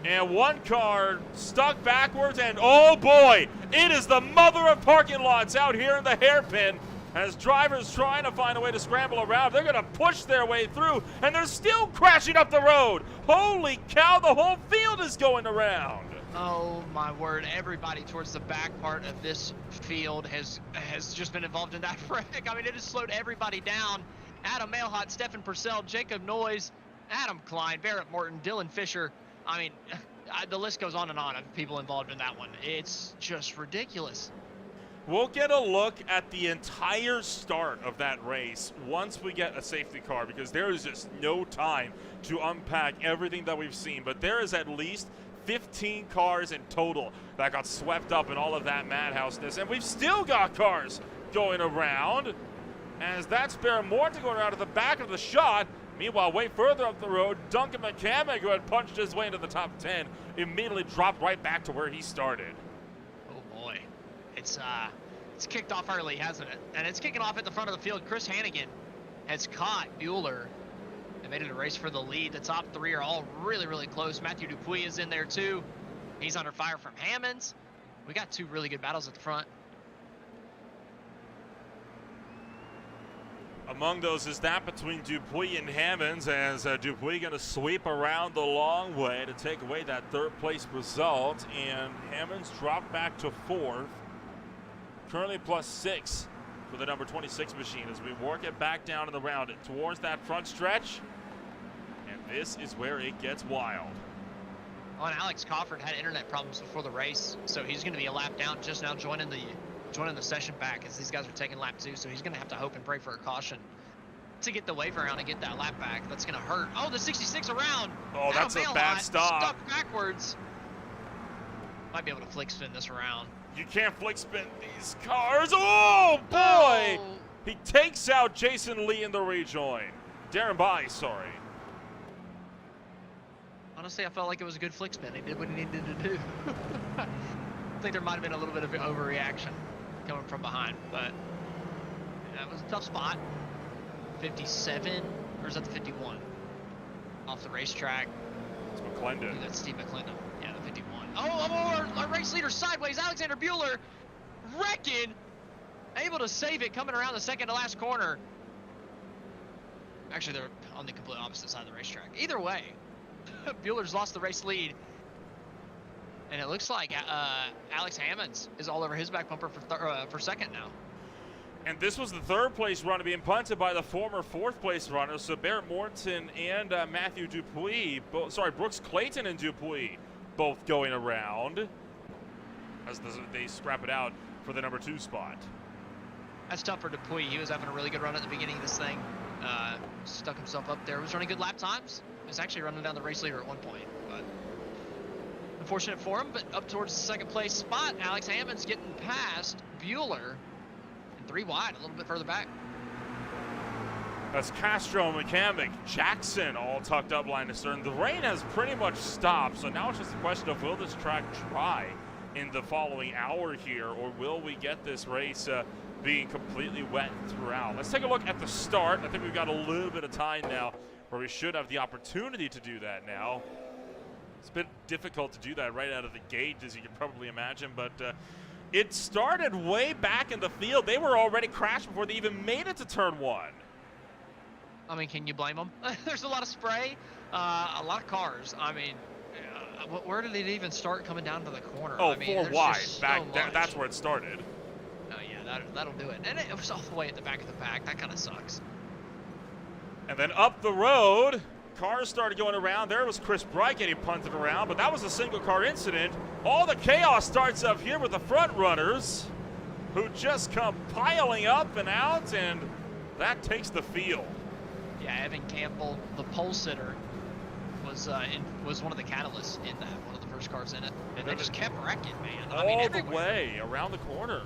And one car stuck backwards, and oh boy, it is the mother of parking lots out here in the hairpin as drivers trying to find a way to scramble around. They're going to push their way through, and they're still crashing up the road. Holy cow, the whole field is going around. Oh my word, everybody towards the back part of this field has just been involved in that wreck. I mean, it has slowed everybody down. Adam Mailhot, Stephen Purcell, Jacob Noyes, Adam Klein, Barrett Morton, Dylan Fisher. I mean, the list goes on of people involved in that one. It's just ridiculous. We'll get a look at the entire start of that race once we get a safety car, because there is just no time to unpack everything that we've seen. But there is at least 15 cars in total that got swept up in all of that madhouseness, and we've still got cars going around, as that's Baron Morton going around to the back of the shot. Meanwhile, way further up the road, Duncan McCamick, who had punched his way into the top 10, immediately dropped right back to where he started. Oh boy, it's kicked off early, hasn't it? And it's kicking off at the front of the field. Chris Hannigan has caught Bueller and made it a race for the lead. The top 3 are all really, really close. Matthew Dupuis is in there too. He's under fire from Hammonds. We got 2 really good battles at the front. Among those is that between Dupuis and Hammonds, as Dupuis going to sweep around the long way to take away that third place result, and Hammonds dropped back to fourth, currently +6 for the number 26 machine as we work it back down in the round towards that front stretch, and this is where it gets wild. Oh, and Alex Cofford had internet problems before the race, so he's going to be a lap down, just now joining the session back as these guys are taking lap 2, so he's going to have to hope and pray for a caution to get the wave around and get that lap back. That's going to hurt. Oh, the 66 around. Oh, that's a bad stop. Stuck backwards. Might be able to flick spin this around. You can't flick spin these cars. Oh, boy. Oh. He takes out Jason Lee in the rejoin. Darren Bai, sorry. Honestly, I felt like it was a good flick spin. He did what he needed to do. I think there might have been a little bit of an overreaction coming from behind, but yeah, it was a tough spot. 57, or is that the 51? Off the racetrack. It's McClendon. That's Steve McClendon. Yeah, the 51. Oh, our race leader sideways. Alexander Bueller wrecking. Able to save it coming around the second to last corner. Actually, they're on the complete opposite side of the racetrack. Either way, Bueller's lost the race lead. And it looks like Alex Hammonds is all over his back bumper for second now. And this was the third place runner being punted by the former fourth place runner. So Barrett Morton and Matthew Dupuis, Brooks Clayton and Dupuis both going around as they scrap it out for the number 2 spot. That's tough for Dupuis. He was having a really good run at the beginning of this thing. Stuck himself up there. Was running good lap times. Was actually running down the race leader at one point. But unfortunate for him, but up towards the second place spot, Alex Hammonds getting past Bueller. 3 wide, a little bit further back. That's Castro, McCamick, Jackson all tucked up line to stern. The rain has pretty much stopped, so now it's just a question of will this track dry in the following hour here, or will we get this race being completely wet throughout? Let's take a look at the start. I think we've got a little bit of time now where we should have the opportunity to do that now. It's a bit difficult to do that right out of the gate, as you can probably imagine, but it started way back in the field. They were already crashed before they even made it to turn 1. I mean, can you blame them? There's a lot of spray, a lot of cars. I mean, where did it even start coming down to the corner? Oh, I mean, 4 wide. That's where it started. Oh, yeah, that'll do it. And it was all the way at the back of the pack. That kind of sucks. And then up the road, cars started going around. There was Chris Bright getting punted around, but that was a single car incident. All the chaos starts up here with the front runners who just come piling up and out, and that takes the field. Yeah, Evan Campbell, the pole sitter, was one of the catalysts in that, one of the first cars in it. And they just kept wrecking, man. All the way around the corner.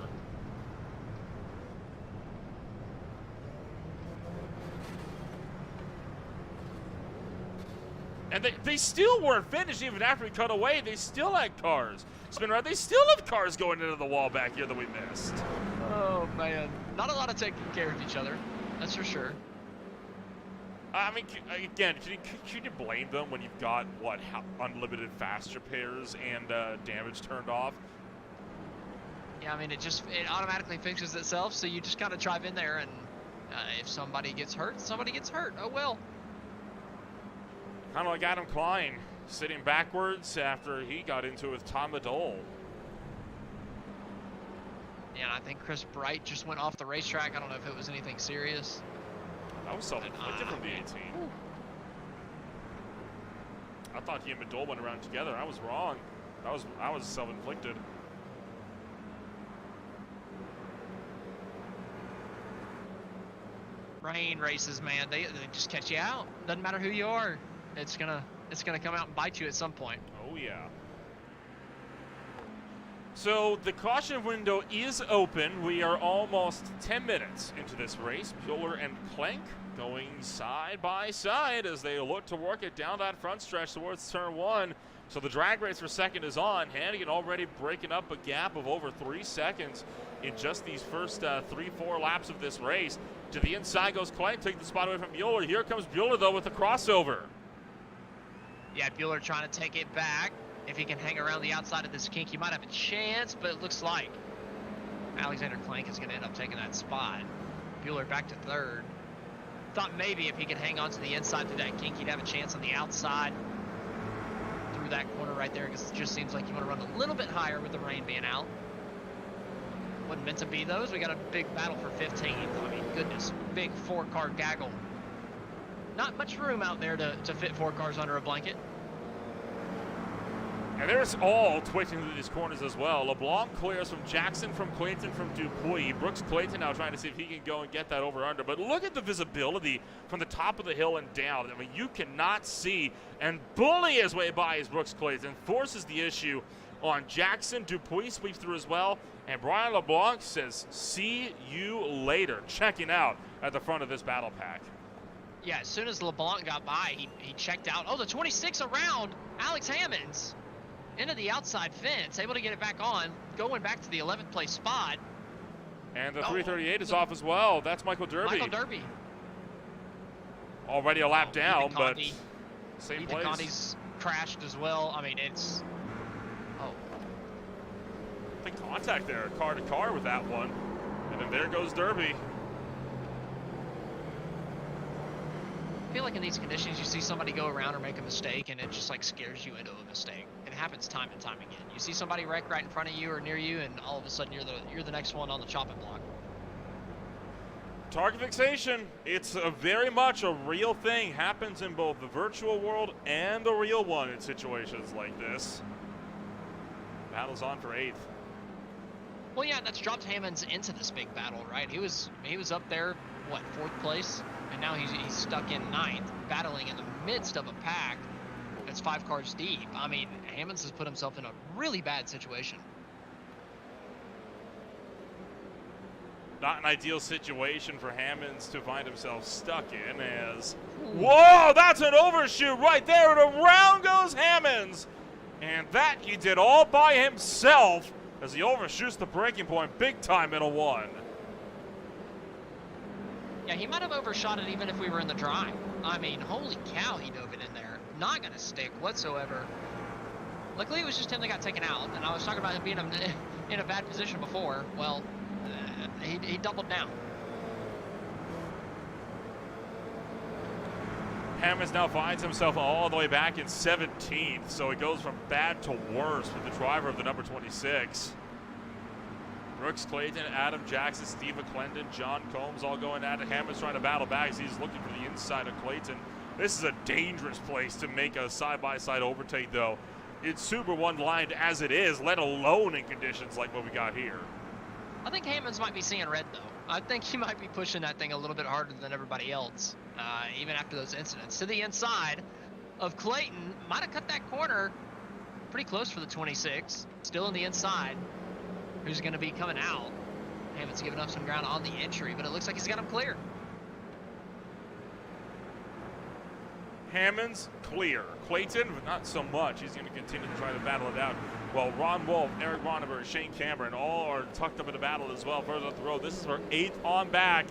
And they still weren't finished even after we cut away. They still had cars. Spin around. They still have cars going into the wall back here that we missed. Oh, man. Not a lot of taking care of each other. That's for sure. I mean, again, can you blame them when you've got, unlimited fast repairs and damage turned off? Yeah, I mean, it automatically fixes itself, so you just kind of drive in there, and if somebody gets hurt, somebody gets hurt. Oh, well. Kind of like Adam Klein, sitting backwards after he got into it with Tom Adole. Yeah, I think Chris Bright just went off the racetrack. I don't know if it was anything serious. That was self-inflicted from the 18. I thought he and Adole went around together. I was wrong. I was self-inflicted. Rain races, man, they just catch you out. Doesn't matter who you are. It's gonna come out and bite you at some point. Oh yeah. So the caution window is open. We are almost 10 minutes into this race. Bueller and Klenk going side by side as they look to work it down that front stretch towards turn 1. So the drag race for second is on. Hannigan already breaking up a gap of over 3 seconds in just these first 3-4 laps of this race. To the inside goes Klenk, taking the spot away from Bueller. Here comes Bueller, though, with the crossover. Yeah, Bueller trying to take it back. If he can hang around the outside of this kink, he might have a chance, but it looks like Alexander Klenk is going to end up taking that spot. Bueller back to third. Thought maybe if he could hang on to the inside through that kink, he'd have a chance on the outside through that corner right there, because it just seems like you want to run a little bit higher with the rain being out. Wasn't meant to be those. We got a big battle for 15th. I mean, goodness, big 4-car gaggle. Not much room out there to fit 4 cars under a blanket. And there's all twitching through these corners as well. LeBlanc clears from Jackson, from Clayton, from Dupuis. Brooks Clayton now trying to see if he can go and get that over-under. But look at the visibility from the top of the hill and down. I mean, you cannot see, and bully his way by as Brooks Clayton forces the issue on Jackson. Dupuis sweeps through as well. And Brian LeBlanc says, see you later. Checking out at the front of this battle pack. Yeah, as soon as LeBlanc got by, he checked out. Oh, the 26 around Alex Hammonds. Into the outside fence, able to get it back on, going back to the 11th place spot. And the 338 is off as well. That's Michael Derby. Michael Derby. Already a lap down, but same Ethan place. Condi's crashed as well. I mean, it's... Oh. I think contact there, car to car with that one. And then there goes Derby. I feel like in these conditions, you see somebody go around or make a mistake, and it just like scares you into a mistake. It happens time and time again. You see somebody wreck right in front of you or near you, and all of a sudden you're the next one on the chopping block. Target fixation, it's very much a real thing. Happens in both the virtual world and the real one in situations like this. Battle's on for 8th. Well, yeah, that's dropped Hammonds into this big battle, right? He was up there, what, 4th place? And now he's stuck in 9th, battling in the midst of a pack that's 5 cars deep. I mean, Hammonds has put himself in a really bad situation. Not an ideal situation for Hammonds to find himself stuck in as... Whoa, that's an overshoot right there, and around goes Hammonds. And that he did all by himself as he overshoots the breaking point big time in a 1. Yeah, he might have overshot it even if we were in the dry. I mean, holy cow, he dove it in there. Not going to stick whatsoever. Luckily, it was just him that got taken out, and I was talking about him being in a bad position before. Well, he doubled down. Hammonds now finds himself all the way back in 17th, so it goes from bad to worse with the driver of the number 26. Brooks Clayton, Adam Jackson, Steve McClendon, John Combs all going at it. Hammonds trying to battle back as he's looking for the inside of Clayton. This is a dangerous place to make a side-by-side overtake, though. It's super one-lined as it is, let alone in conditions like what we got here. I think Hammonds might be seeing red, though. I think he might be pushing that thing a little bit harder than everybody else, even after those incidents. To the inside of Clayton, might have cut that corner pretty close for the 26. Still in the inside. Who's going to be coming out? Hammonds giving up some ground on the entry, but it looks like he's got him clear. Hammonds clear. Clayton, not so much. He's going to continue to try to battle it out. Well, Ron Wolf, Eric Ronneberg, Shane Cameron, all are tucked up in the battle as well further up the road. This is our 8th on back.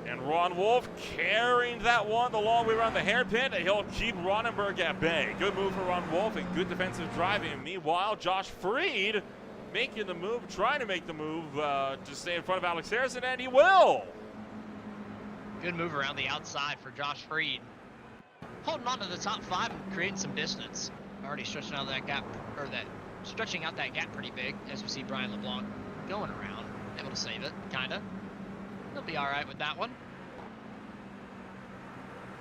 And Ron Wolf carrying that one the long way around the hairpin, and he'll keep Ronneberg at bay. Good move for Ron Wolf and good defensive driving. Meanwhile, Josh Freed making the move, trying to make the move to stay in front of Alex Harrison, and he will. Good move around the outside for Josh Freed. Holding on to the top 5 and creating some distance. Already stretching out that gap, or stretching out that gap pretty big, as we see Brian LeBlanc going around, able to save it, kinda. He'll be all right with that one.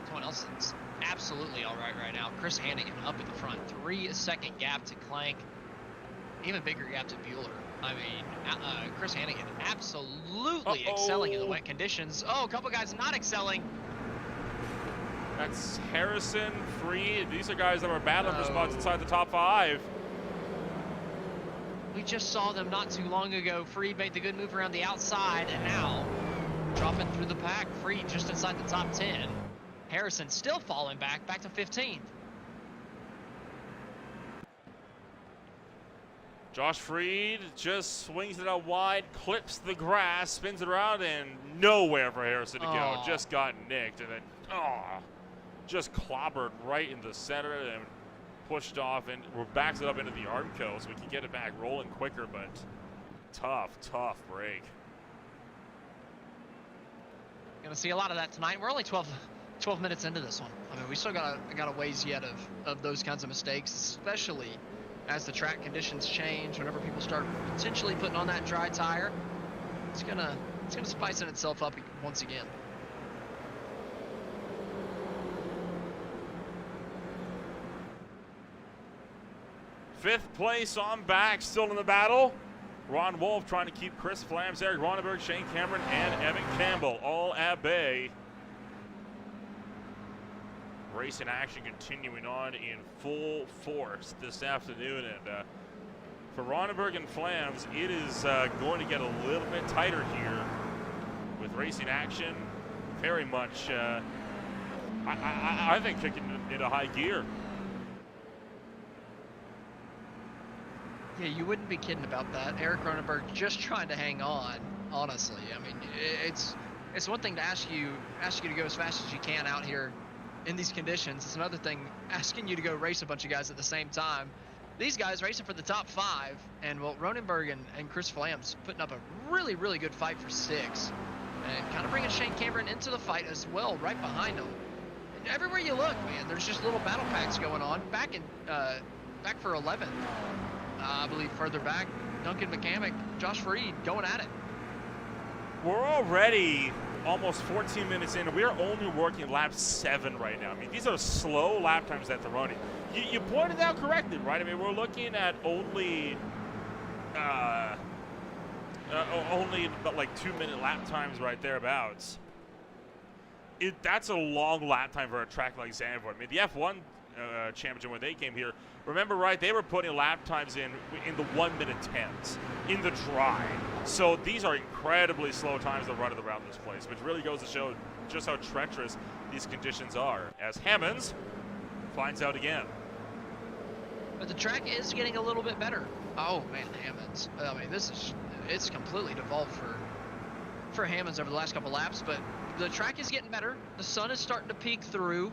Someone else that's absolutely all right now. Chris Hannigan up at the front, 3-second gap to Clank. Even bigger gap to Bueller. I mean, Chris Hannigan absolutely excelling in the wet conditions. Oh, a couple guys not excelling. That's Harrison, Freed. These are guys that were battling for spots inside the top 5. We just saw them not too long ago. Freed made the good move around the outside, and now dropping through the pack. Freed just inside the top 10. Harrison still falling back to 15th. Josh Freed just swings it out wide, clips the grass, spins it around, and nowhere for Harrison to go. Just got nicked, and then, just clobbered right in the center and pushed off, and backs it up into the Armco so we can get it back rolling quicker, but tough break. Gonna see a lot of that tonight. We're only 12 minutes into this one. I mean, we still got a ways yet of those kinds of mistakes, especially as the track conditions change. Whenever people start potentially putting on that dry tire, it's gonna spicing itself up once again. Fifth place on back, still in the battle. Ron Wolf trying to keep Chris Flams, Eric Ronneberg, Shane Cameron, and Evan Campbell all at bay. Race in action continuing on in full force this afternoon. And for Ronneberg and Flams, it is going to get a little bit tighter here with racing action very much, I think, kicking into high gear. Yeah, you wouldn't be kidding about that. Eric Ronneberg just trying to hang on, honestly. I mean, it's one thing to ask you to go as fast as you can out here in these conditions. It's another thing asking you to go race a bunch of guys at the same time. These guys racing for the top 5, and well, Ronneberg and Chris Flams putting up a really, really good fight for 6. And kind of bringing Shane Cameron into the fight as well, right behind him. And everywhere you look, man, there's just little battle packs going on. Back for 11th. I believe further back, Duncan McCamick, Josh Freed going at it. We're already almost 14 minutes in, and we are only working lap 7 right now. I mean, these are slow lap times that they're running. You pointed out correctly, right? I mean, we're looking at only about like 2-minute lap times right thereabouts. That's a long lap time for a track like Zandvoort. I mean, the F1 championship when they came here, remember, right, they were putting lap times in the 1-minute 10s in the dry. So these are incredibly slow times to run around this place, which really goes to show just how treacherous these conditions are, as Hammonds finds out again. But the track is getting a little bit better. Oh man, Hammonds. I mean, it's completely devolved for Hammonds over the last couple laps, but the track is getting better. The sun is starting to peek through.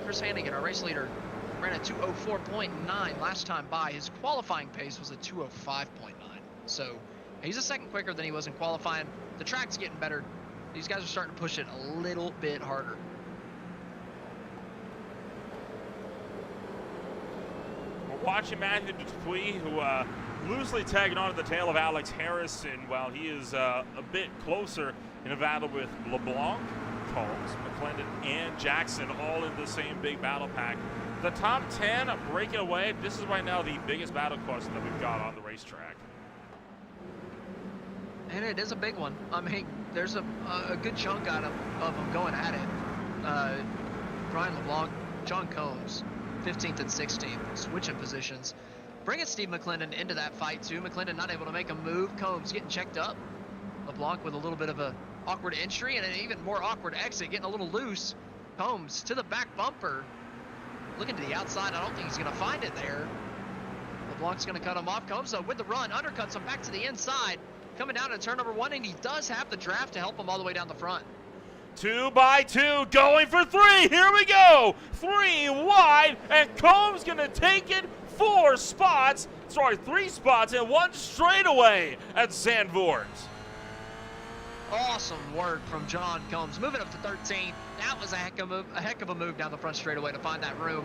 Chris Hannigan, our race leader, ran a 2:04.9 last time by. His qualifying pace was a 2:05.9. So he's a second quicker than he was in qualifying. The track's getting better. These guys are starting to push it a little bit harder. We're watching Matthew Dupuis, who loosely tagging on to the tail of Alex Harrison, while he is a bit closer in a battle with LeBlanc, Combs, McClendon, and Jackson, all in the same big battle pack. The top 10 breaking away. This is right now the biggest battle question that we've got on the racetrack. And it is a big one. I mean, there's a good chunk out of them going at it. Brian LeBlanc, John Combs, 15th and 16th, switching positions. Bringing Steve McClendon into that fight too. McClendon not able to make a move. Combs getting checked up. LeBlanc with a little bit of a awkward entry and an even more awkward exit, getting a little loose. Combs to the back bumper. Looking to the outside, I don't think he's gonna find it there. LeBlanc's gonna cut him off. Combs though with the run, undercuts him back to the inside. Coming down to turn number 1, and he does have the draft to help him all the way down the front. 2 by 2, going for 3. Here we go. 3 wide, and Combs gonna take it 3 spots and 1 straightaway at Zandvoort. Awesome work from John Combs, moving up to 13. That was a heck of a move down the front straightaway to find that room.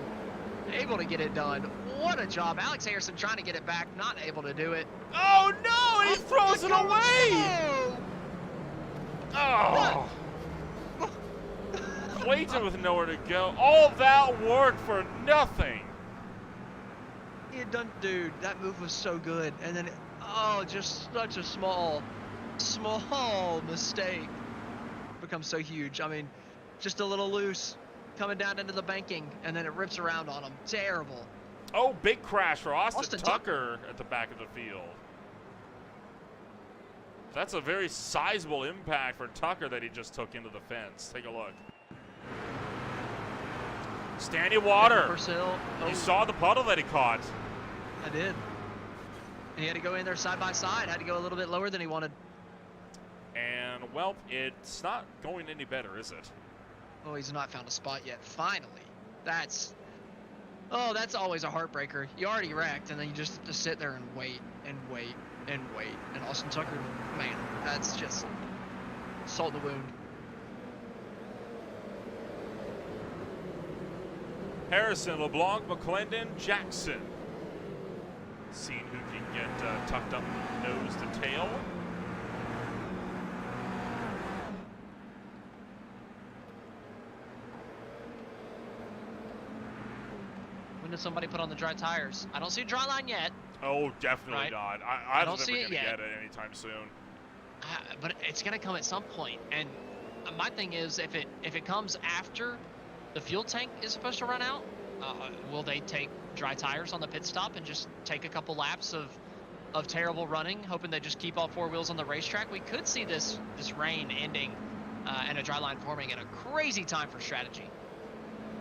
Able to get it done. What a job. Alex Harrison trying to get it back, not able to do it. Oh no, he throws it away. Oh. Clayton with nowhere to go. All that work for nothing. He had done, dude, that move was so good. And then, just such a small mistake becomes so huge. I mean, just a little loose, coming down into the banking, and then it rips around on him. Terrible. Oh, big crash for Austin Tucker at the back of the field. That's a very sizable impact for Tucker that he just took into the fence. Take a look. Standing water. You saw the puddle that he caught. I did. He had to go in there side by side. Had to go a little bit lower than he wanted. And, well, it's not going any better, is it? Oh, he's not found a spot yet. Finally. That's always a heartbreaker. You already wrecked, and then you just sit there and wait and wait and wait. And Austin Tucker, man, that's just salt in the wound. Harrison, LeBlanc, McClendon, Jackson. Seeing who can get tucked up nose to tail. When does somebody put on the dry tires? I don't see a dry line yet. Oh, definitely Right. not. I don't don't see think it we're going to yet. get it anytime soon. But it's gonna come at some point. And my thing is, if it comes after the fuel tank is supposed to run out, will they take dry tires on the pit stop and just take a couple laps of terrible running, hoping they just keep all four wheels on the racetrack? We could see this rain ending and a dry line forming at a crazy time for strategy.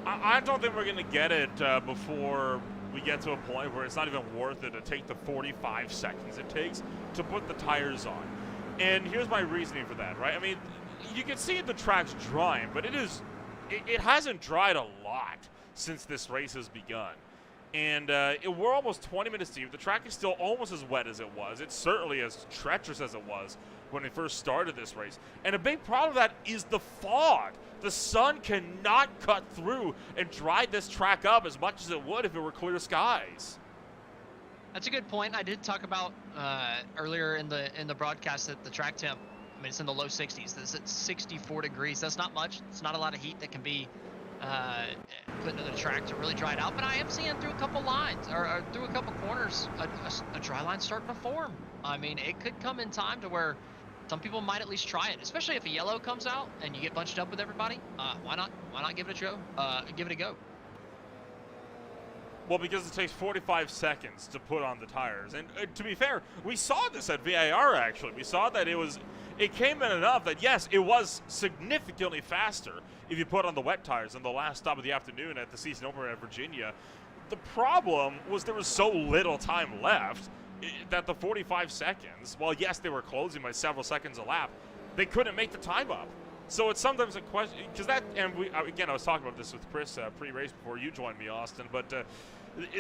I don't think we're going to get it before we get to a point where it's not even worth it to take the 45 seconds it takes to put the tires on. And here's my reasoning for that, right? I mean, you can see the track's drying, but it hasn't dried a lot since this race has begun. And we're almost 20 minutes deep. The track is still almost as wet as it was. It's certainly as treacherous as it was when we first started this race. And a big problem of that is the fog. The sun cannot cut through and dry this track up as much as it would if it were clear skies. That's a good point. I did talk about earlier in the broadcast that the track temp, I mean, it's in the low 60s. It's at 64 degrees. That's not much. It's not a lot of heat that can be put into the track to really dry it out. But I am seeing through a couple lines or through a couple corners a dry line starting to form. I mean, it could come in time to where some people might at least try it, especially if a yellow comes out and you get bunched up with everybody. Why not give it a go? Give it a go. Well, because it takes 45 seconds to put on the tires. And to be fair, we saw this at VIR, actually. We saw that it came in enough that, yes, it was significantly faster if you put on the wet tires in the last stop of the afternoon at the season opener at Virginia. The problem was there was so little time left that the 45 seconds, while, yes, they were closing by several seconds a lap, they couldn't make the time up. So it's sometimes a question, because that, and again, I was talking about this with Chris pre-race before you joined me, Austin, but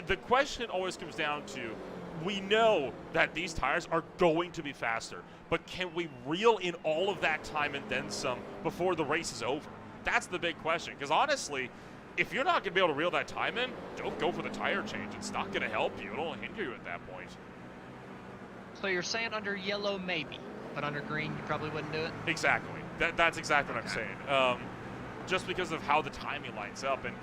the question always comes down to, we know that these tires are going to be faster, but can we reel in all of that time and then some before the race is over? That's the big question, because honestly, if you're not going to be able to reel that time in, don't go for the tire change. It's not going to help you. It'll hinder you at that point. So you're saying under yellow, maybe, but under green, you probably wouldn't do it? Exactly. That's exactly what I'm saying. Just because of how the timing lines up. And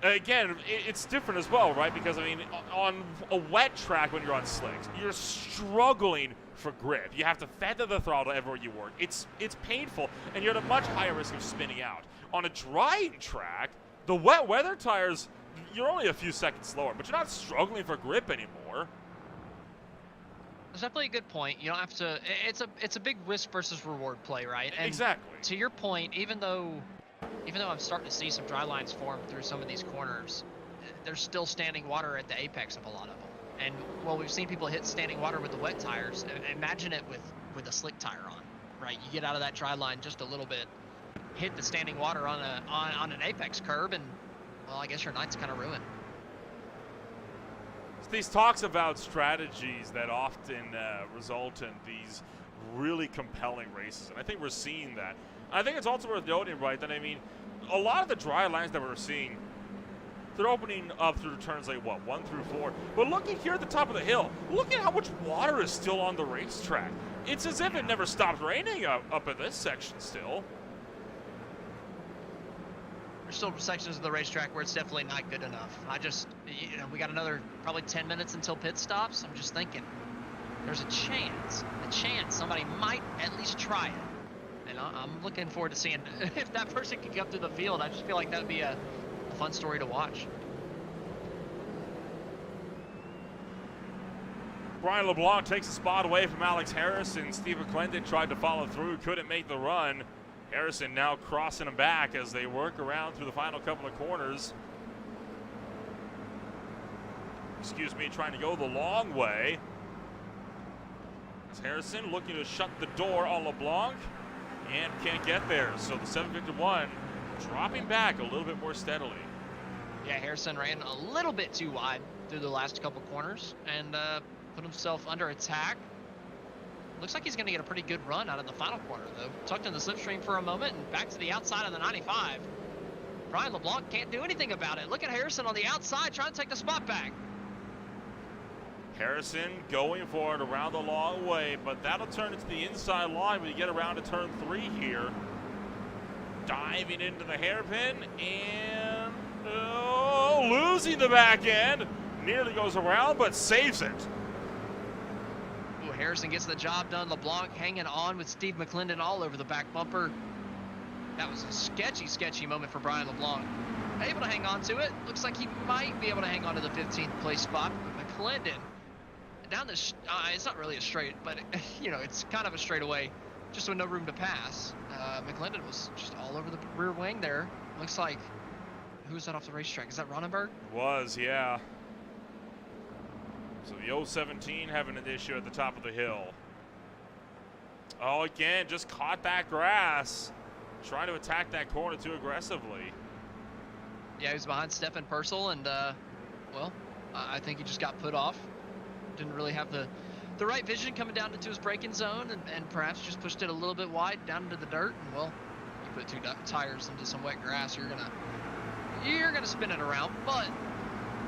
again, it's different as well, right? Because, I mean, on a wet track when you're on slicks, you're struggling for grip. You have to feather the throttle everywhere you work. It's painful, and you're at a much higher risk of spinning out. On a drying track, the wet weather tires, you're only a few seconds slower, but you're not struggling for grip anymore. That's definitely a good point. You don't have to. It's a big risk versus reward play, right? And exactly. To your point, even though I'm starting to see some dry lines form through some of these corners, there's still standing water at the apex of a lot of them. And while we've seen people hit standing water with the wet tires, imagine it with a slick tire on, right? You get out of that dry line just a little bit, hit the standing water on an apex curb, and well, I guess your night's kind of ruined. These talks about strategies that often result in these really compelling races, and I think we're seeing that. I think it's also worth noting, right, that I mean, a lot of the dry lines that we're seeing, they're opening up through turns like, what, 1 through 4. But looking here at the top of the hill, look at how much water is still on the racetrack. It's as if it never stopped raining up in this section still. There's still sections of the racetrack where it's definitely not good enough. We got another probably 10 minutes until pit stops. I'm just thinking, there's a chance somebody might at least try it. And I'm looking forward to seeing if that person can come through the field. I just feel like that would be a fun story to watch. Brian LeBlanc takes a spot away from Alex Harrison. Steve McClendon tried to follow through, couldn't make the run. Harrison now crossing him back as they work around through the final couple of corners. Excuse me, trying to go the long way. As Harrison looking to shut the door on LeBlanc and can't get there. So the 751 dropping back a little bit more steadily. Yeah, Harrison ran a little bit too wide through the last couple corners and put himself under attack. Looks like he's going to get a pretty good run out of the final corner, though. Tucked in the slipstream for a moment and back to the outside of the 95. Brian LeBlanc can't do anything about it. Look at Harrison on the outside trying to take the spot back. Harrison going for it around the long way, but that'll turn into the inside line when you get around to turn 3 here. Diving into the hairpin and losing the back end. Nearly goes around, but saves it. Ooh, Harrison gets the job done. LeBlanc hanging on with Steve McClendon all over the back bumper. That was a sketchy moment for Brian LeBlanc. Able to hang on to it. Looks like he might be able to hang on to the 15th place spot. But McClendon down this, it's not really a straight, but you know, it's kind of a straightaway, just with no room to pass. McClendon was just all over the rear wing there. Looks like, who's that off the racetrack? Is that Ronenberg? Was, yeah. So the 017 having an issue at the top of the hill. Oh, again, just caught that grass. Trying to attack that corner too aggressively. Yeah, he was behind Stefan Purcell, and well, I think he just got put off. Didn't really have the right vision coming down into his braking zone, and perhaps just pushed it a little bit wide down into the dirt. And well, you put 2 tires into some wet grass, you're gonna spin it around. But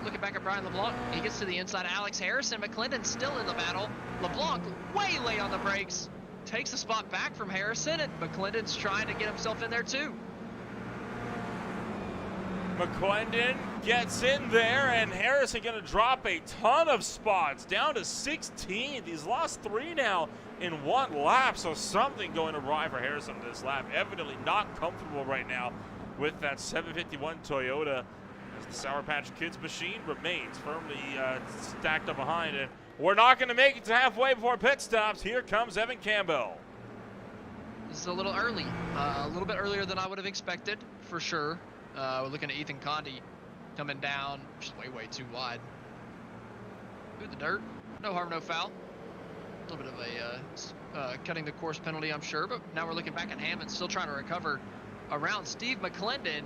looking back at Brian LeBlanc, he gets to the inside. Alex Harrison, McClendon still in the battle. LeBlanc way late on the brakes, takes the spot back from Harrison, and McClendon's trying to get himself in there too. McClendon gets in there, and Harrison going to drop a ton of spots, down to 16th. He's lost 3 now in 1 lap, so something going awry for Harrison this lap. Evidently not comfortable right now with that 751 Toyota, as the Sour Patch Kids machine remains firmly stacked up behind it. We're not going to make it to halfway before pit stops. Here comes Evan Campbell. This is a little early, a little bit earlier than I would have expected, for sure. We're looking at Ethan Condi coming down, just way too wide. Through the dirt, no harm, no foul. A little bit of a cutting the course penalty, I'm sure, but now we're looking back at Hammond, still trying to recover around Steve McClendon.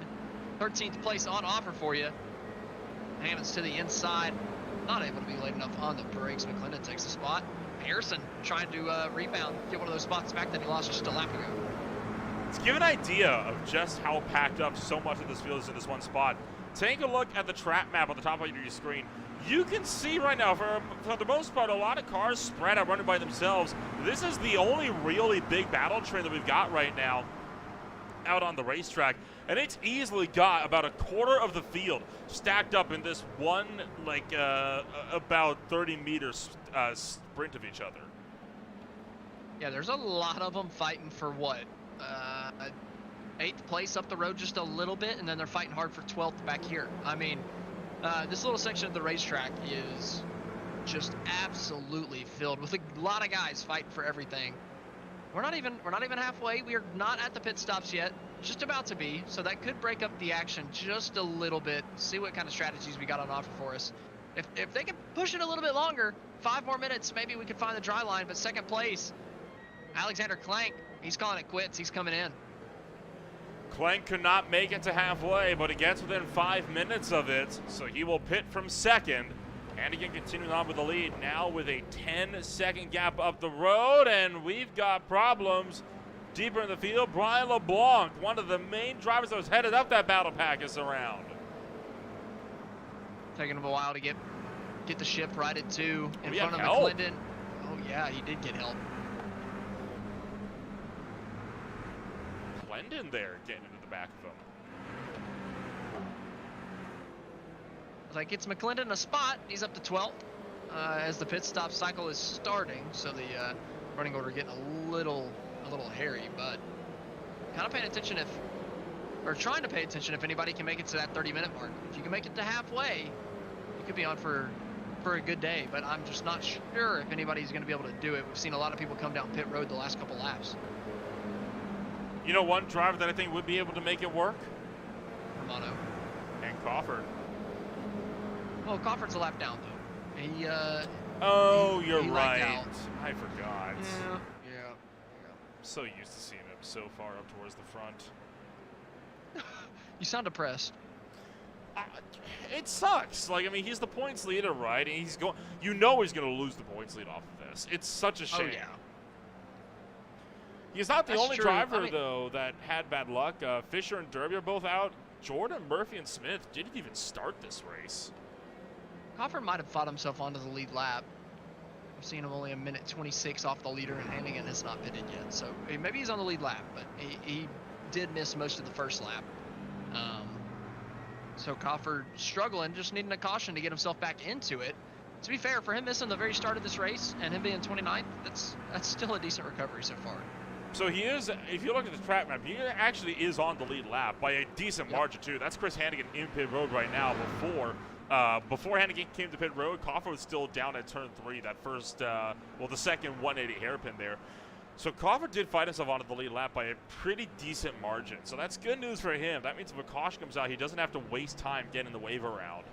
13th place on offer for you. Hammond's to the inside, not able to be late enough on the brakes. McClendon takes the spot. Harrison trying to rebound, get one of those spots back that he lost just a lap ago. To give an idea of just how packed up so much of this field is in this one spot, take a look at the track map on the top of your screen. You can see right now, for the most part, a lot of cars spread out running by themselves. This is the only really big battle train that we've got right now out on the racetrack, and it's easily got about a quarter of the field stacked up in this one, like, about 30 meters sprint of each other. Yeah, there's a lot of them fighting for what? 8th place up the road just a little bit, and then they're fighting hard for 12th back here. I mean, this little section of the racetrack is just absolutely filled with a lot of guys fighting for everything. We're not even halfway. We are not at the pit stops yet. Just about to be, so that could break up the action just a little bit. See what kind of strategies we got on offer for us. If they can push it a little bit longer, 5 more minutes, maybe we could find the dry line. But 2nd place, Alexander Clank, he's calling it quits. He's coming in. Clank could not make it to halfway, but he gets within 5 minutes of it, so he will pit from 2nd. And again, continuing on with the lead, now with a 10-second gap up the road, and we've got problems deeper in the field. Brian LeBlanc, one of the main drivers that was headed up that battle pack, is around. Taking him a while to get the ship righted too in front of help. McClendon. Oh yeah, he did get help. McClendon there getting into the back of him. That gets McClendon a spot. He's up to 12th as the pit stop cycle is starting. So the running order getting a little hairy, but kind of paying attention trying to pay attention if anybody can make it to that 30-minute mark. If you can make it to halfway, you could be on for a good day, but I'm just not sure if anybody's going to be able to do it. We've seen a lot of people come down pit road the last couple laps. You know one driver that I think would be able to make it work? Romano. And Crawford. Well, Crawford's a lap down, though. He, you're he right. I forgot. Yeah. I'm so used to seeing him so far up towards the front. You sound depressed. It sucks. Like, I mean, he's the points leader, right? And he's going. You know he's going to lose the points lead off of this. It's such a shame. Oh, yeah. He's not the That's only true. driver, though, that had bad luck. Fisher and Derby are both out. Jordan, Murphy, and Smith didn't even start this race. Crawford might have fought himself onto the lead lap. I've seen him only a minute 26 off the leader, and Hannigan has not pitted yet. So maybe he's on the lead lap, but he did miss most of the first lap. So Crawford struggling, just needing a caution to get himself back into it. To be fair, for him missing the very start of this race and him being 29th, that's still a decent recovery so far. So he is, if you look at the track map, he actually is on the lead lap by a decent margin too. That's Chris Hannigan in pit road right now. Before Hannigan came to pit road, Crawford was still down at turn 3, that first, the second 180 hairpin there. So Crawford did fight himself onto the lead lap by a pretty decent margin. So that's good news for him. That means if a caution comes out, he doesn't have to waste time getting the wave around.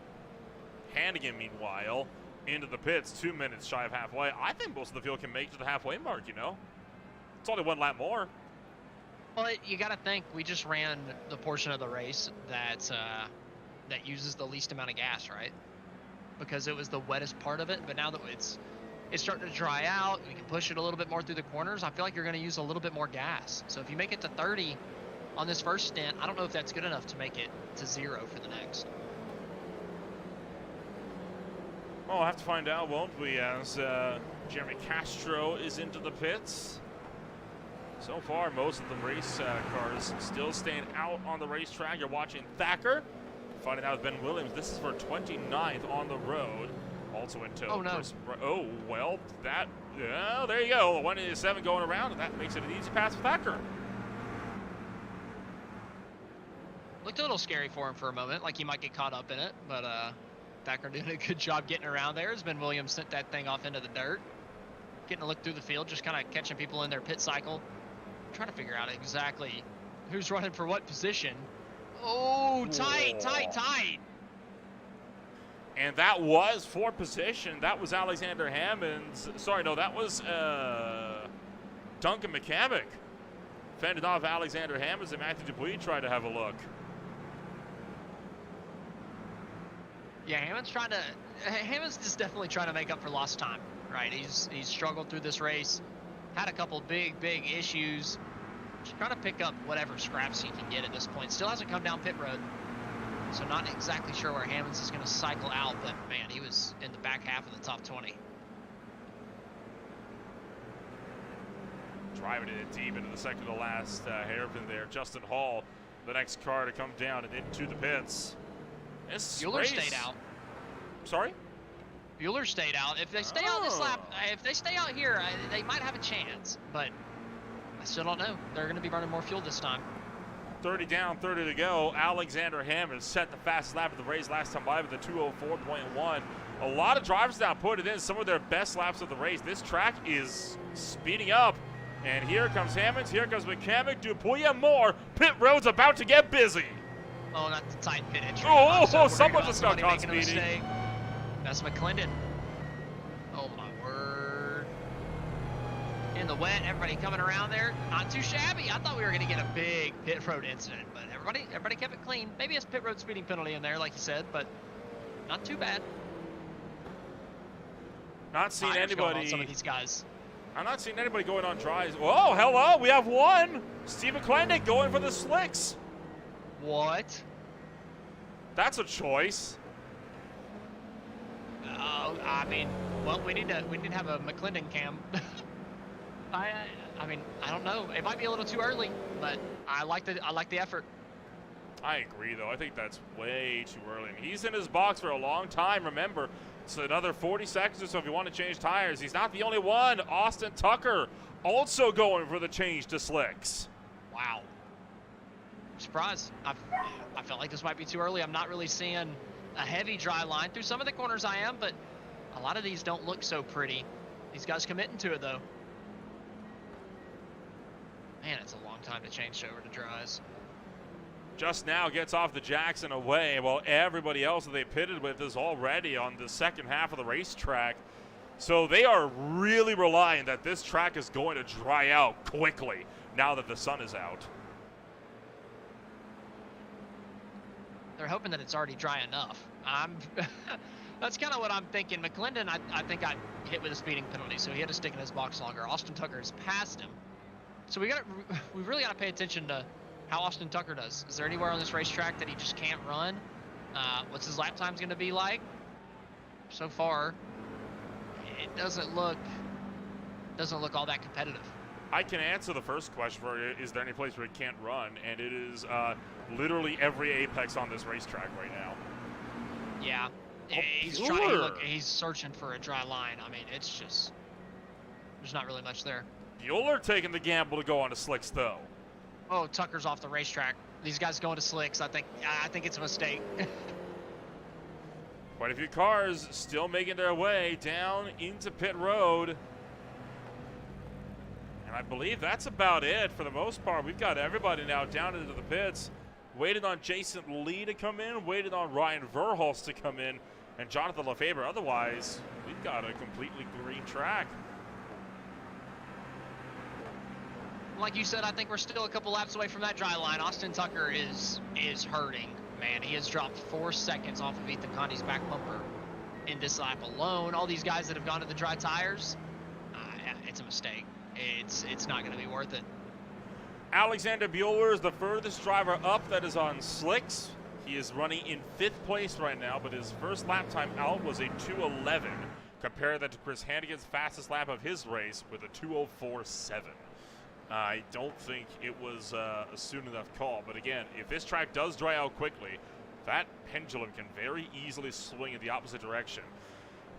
Hannigan, meanwhile, into the pits, 2 minutes shy of halfway. I think most of the field can make it to the halfway mark, you know? It's only one lap more. Well, you got to think we just ran the portion of the race that uses the least amount of gas, right? Because it was the wettest part of it. But now that it's starting to dry out, we can push it a little bit more through the corners. I feel like you're going to use a little bit more gas. So if you make it to 30 on this first stint, I don't know if that's good enough to make it to 0 for the next. Well, we'll have to find out, won't we, as Jeremy Castro is into the pits. So far, most of the race cars still staying out on the racetrack. You're watching Thacker fighting out with Ben Williams. This is for 29th on the road. Also in tow. Oh, no. Oh, well, there you go. 187 going around, and that makes it an easy pass for Thacker. Looked a little scary for him for a moment, like he might get caught up in it, but Thacker doing a good job getting around there as Ben Williams sent that thing off into the dirt. Getting a look through the field, just kind of catching people in their pit cycle. Trying to figure out exactly who's running for what position. Oh, tight. And that was for position. That was Alexander Hammonds. Sorry, no, that was Duncan McCamick. Fended off Alexander Hammonds, and Matthew Dupuis tried to have a look. Yeah, Hammonds is definitely trying to make up for lost time, right? He's struggled through this race. Had a couple big issues. Just trying to pick up whatever scraps he can get at this point. Still hasn't come down pit road. So not exactly sure where Hammonds is going to cycle out, but man, he was in the back half of the top 20. Driving it deep into the second to last hairpin there. Justin Hall, the next car to come down and into the pits. Bueller stayed out. Sorry? Bueller stayed out. If they stay out this lap, if they stay out here, they might have a chance, but I still don't know. They're going to be running more fuel this time. 30 down, 30 to go. Alexander Hammond set the fastest lap of the race last time by with a 2:04.1. A lot of drivers now put it in some of their best laps of the race. This track is speeding up. And here comes Hammonds, here comes McCamick, Dupuis, and more. Pit road's about to get busy. Oh, that's a tight pit entry. Someone just got caught speeding. That's McClendon. Oh, my word. In the wet, everybody coming around there. Not too shabby. I thought we were going to get a big pit road incident, but everybody kept it clean. Maybe a pit road speeding penalty in there, like you said, but not too bad. Not seeing anybody. Some of these guys. I'm not seeing anybody going on dries. Oh, hello. We have one. Steve McClendon going for the slicks. What? That's a choice. I mean, well, we need to have a McClendon cam. I mean, I don't know. It might be a little too early, but I like the effort. I agree, though. I think that's way too early. I mean, he's in his box for a long time. Remember, it's another 40 seconds or so if you want to change tires. He's not the only one. Austin Tucker also going for the change to slicks. Wow. Surprise. I felt like this might be too early. I'm not really seeing a heavy dry line. Through some of the corners I am, but a lot of these don't look so pretty. These guys committing to it, though. Man, it's a long time to change over to dries. Just now gets off the Jackson away, while everybody else that they pitted with is already on the second half of the racetrack. So they are really relying that this track is going to dry out quickly now that the sun is out. They're hoping that it's already dry enough. That's kind of what I'm thinking. McClendon, I think got hit with a speeding penalty, so he had to stick in his box longer. Austin Tucker has passed him. So we really got to pay attention to how Austin Tucker does. Is there anywhere on this racetrack that he just can't run? What's his lap time's going to be like? So far, it doesn't look all that competitive. I can answer the first question for you. Is there any place where he can't run? And it is literally every apex on this racetrack right now. Yeah. Oh, He's searching for a dry line. I mean, it's just, there's not really much there. Bueller taking the gamble to go on to slicks, though. Oh, Tucker's off the racetrack. These guys going to slicks. I think it's a mistake. Quite a few cars still making their way down into pit road. And I believe that's about it for the most part. We've got everybody now down into the pits. Waited on Jason Lee to come in, waited on Ryan Verhulst to come in, and Jonathan Lefebvre. Otherwise, we've got a completely green track. Like you said, I think we're still a couple laps away from that dry line. Austin Tucker is hurting, man. He has dropped 4 seconds off of Ethan Conti's back bumper in this lap alone. All these guys that have gone to the dry tires, it's a mistake. It's not going to be worth it. Alexander Bueller is the furthest driver up that is on slicks. He is running in 5th place right now, but his first lap time out was a 2:11. Compare that to Chris Hannigan's fastest lap of his race with a 2:04.7. I don't think it was a soon enough call, but again, if this track does dry out quickly, that pendulum can very easily swing in the opposite direction.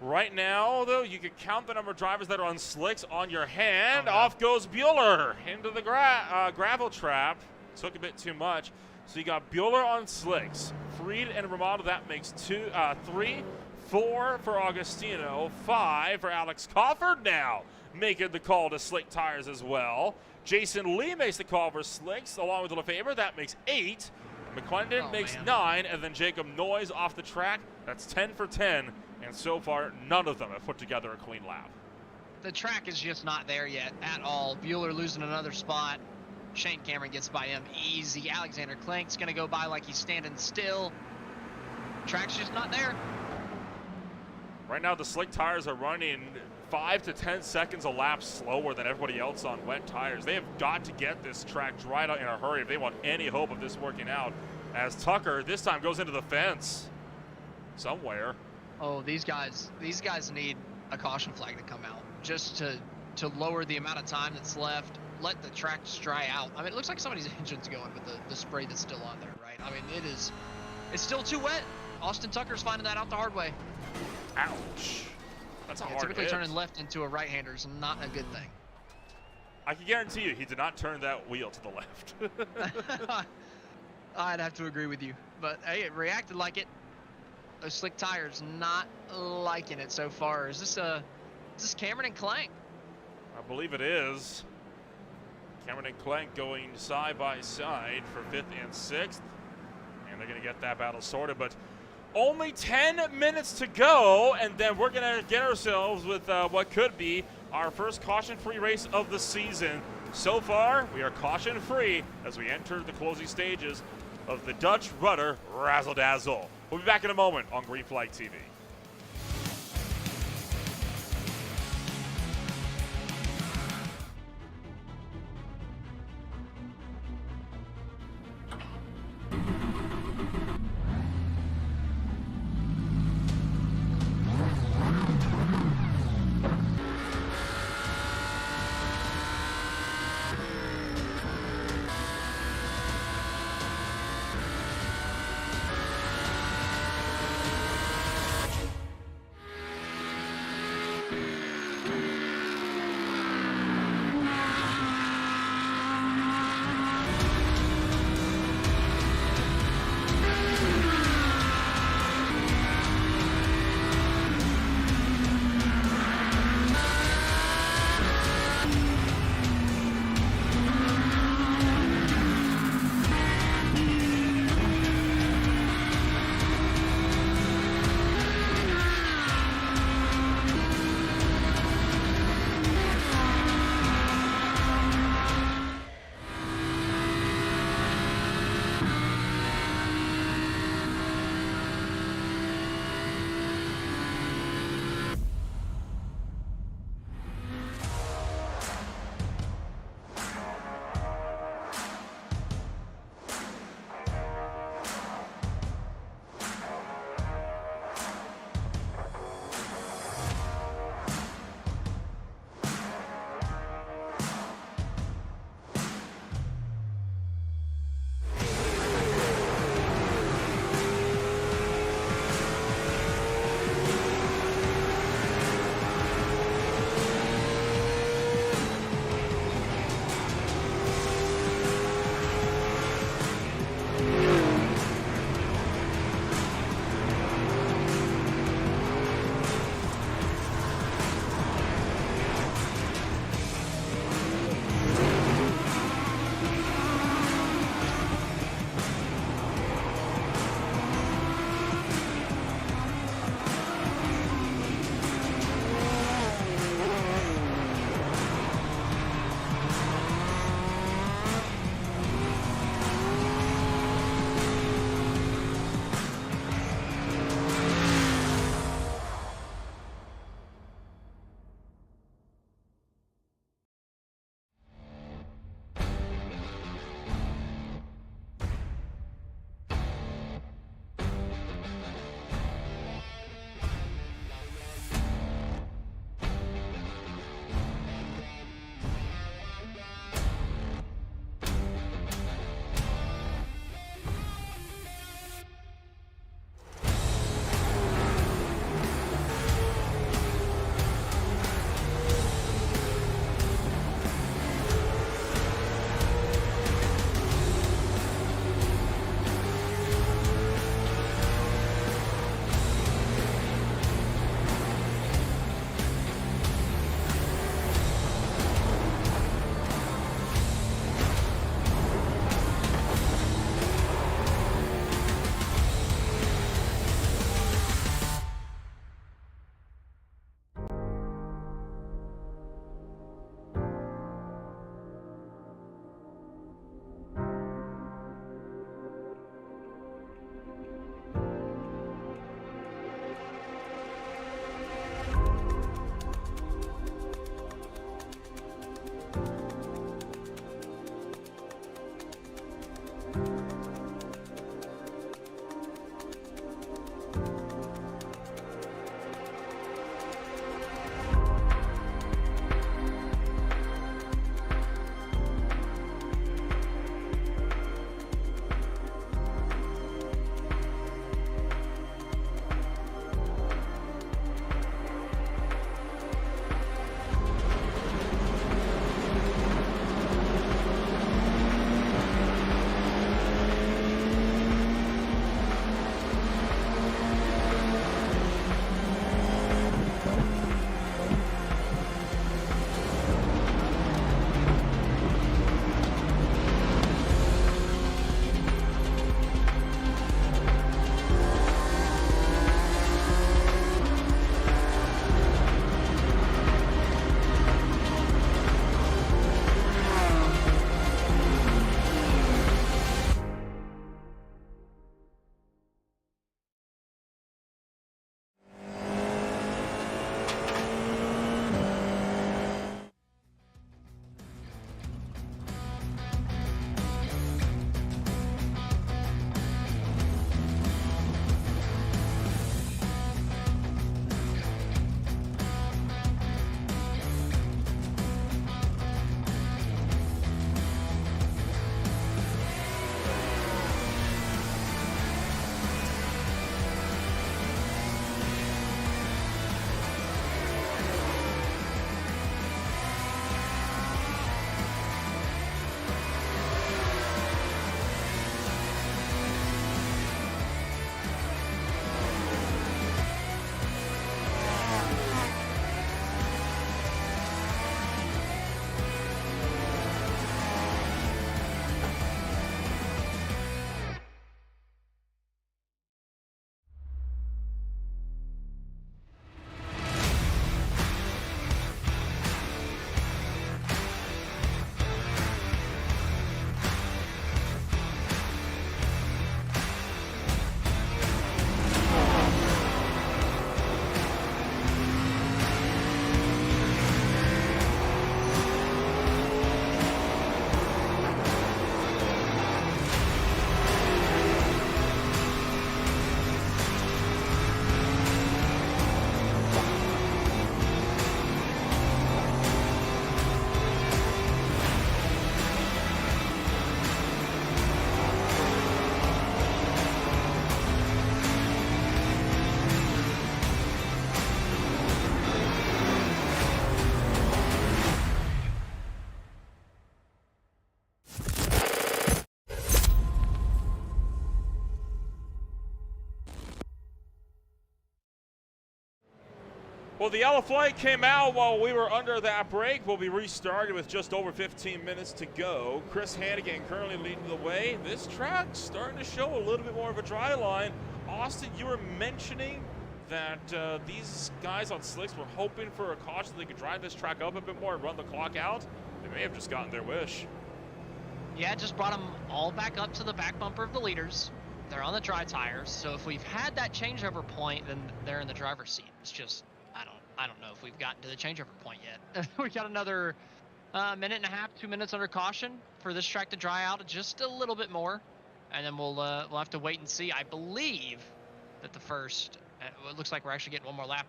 Right now, though, you can count the number of drivers that are on slicks on your hand. Oh, no. Off goes Bueller into the gravel trap. Took a bit too much. So you got Bueller on slicks. Freed and Romano, that makes 3, 4 for Agostino, 5 for Alex Crawford now, making the call to slick tires as well. Jason Lee makes the call for slicks along with Lefebvre. That makes 8. McClendon makes 9, and then Jacob Noyes off the track. That's 10 for 10. And so far, none of them have put together a clean lap. The track is just not there yet at all. Bueller losing another spot. Shane Cameron gets by him easy. Alexander Klank's going to go by like he's standing still. Track's just not there. Right now, the slick tires are running 5 to 10 seconds a lap slower than everybody else on wet tires. They have got to get this track dried out in a hurry if they want any hope of this working out, as Tucker this time goes into the fence somewhere. Oh, these guys need a caution flag to come out just to lower the amount of time that's left. Let the track just dry out. I mean, it looks like somebody's engine's going with the spray that's still on there, right? I mean, it's still too wet. Austin Tucker's finding that out the hard way. Ouch. That's a hard typically hit. turning left into a right-hander is not a good thing. I can guarantee you he did not turn that wheel to the left. I'd have to agree with you. But, hey, it reacted like it. Those slick tires not liking it so far. Is this Cameron and Clank? I believe it is. Cameron and Clank going side by side for 5th and 6th. And they're going to get that battle sorted. But only 10 minutes to go, and then we're going to get ourselves with what could be our first caution-free race of the season. So far, we are caution-free as we enter the closing stages of the Dutch Rudder Razzle-Dazzle. We'll be back in a moment on Green Flag TV. Well, the yellow flag came out while we were under that break. We'll be restarted with just over 15 minutes to go. Chris Hannigan currently leading the way. This track's starting to show a little bit more of a dry line. Austin, you were mentioning that these guys on slicks were hoping for a caution so they could drive this track up a bit more and run the clock out. They may have just gotten their wish. Yeah, it just brought them all back up to the back bumper of the leaders. They're on the dry tires, so if we've had that changeover point, then they're in the driver's seat. It's just, I don't know if we've gotten to the changeover point yet. We got another minute and a half, 2 minutes under caution for this track to dry out just a little bit more, and then we'll have to wait and see. I believe that the first, it looks like we're actually getting one more lap.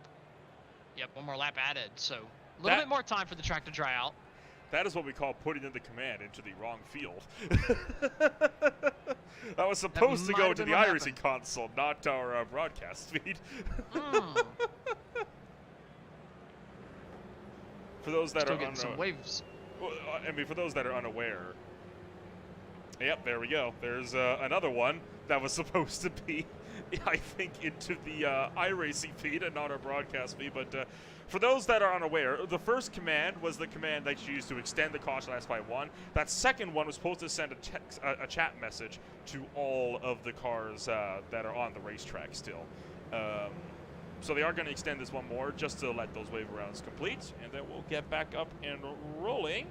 Yep, one more lap added, so a little bit more time for the track to dry out. That is what we call putting in the command into the wrong field. That was supposed to go to the iRacing console, not our broadcast feed. For those that are some waves. I mean, for those that are unaware. Yep, there we go. There's another one that was supposed to be, I think, into the iRacing feed and not our broadcast feed. But for those that are unaware, the first command was the command that you used to extend the caution last by 1. That second one was supposed to send a chat message to all of the cars that are on the racetrack still. So they are going to extend this one more just to let those wave rounds complete, and then we'll get back up and rolling.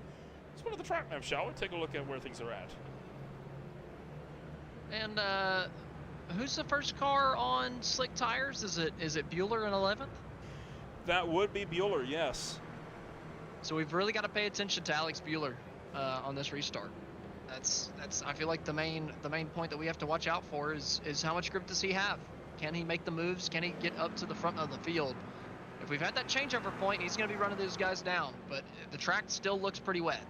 Let's go to the track map, shall we? Take a look at where things are at. And who's the first car on slick tires? Is it Bueller in 11th? That would be Bueller, yes. So we've really got to pay attention to Alex Bueller on this restart. That's I feel like the main point that we have to watch out for is how much grip does he have? Can he make the moves? Can he get up to the front of the field? If we've had that changeover point, he's going to be running those guys down. But the track still looks pretty wet.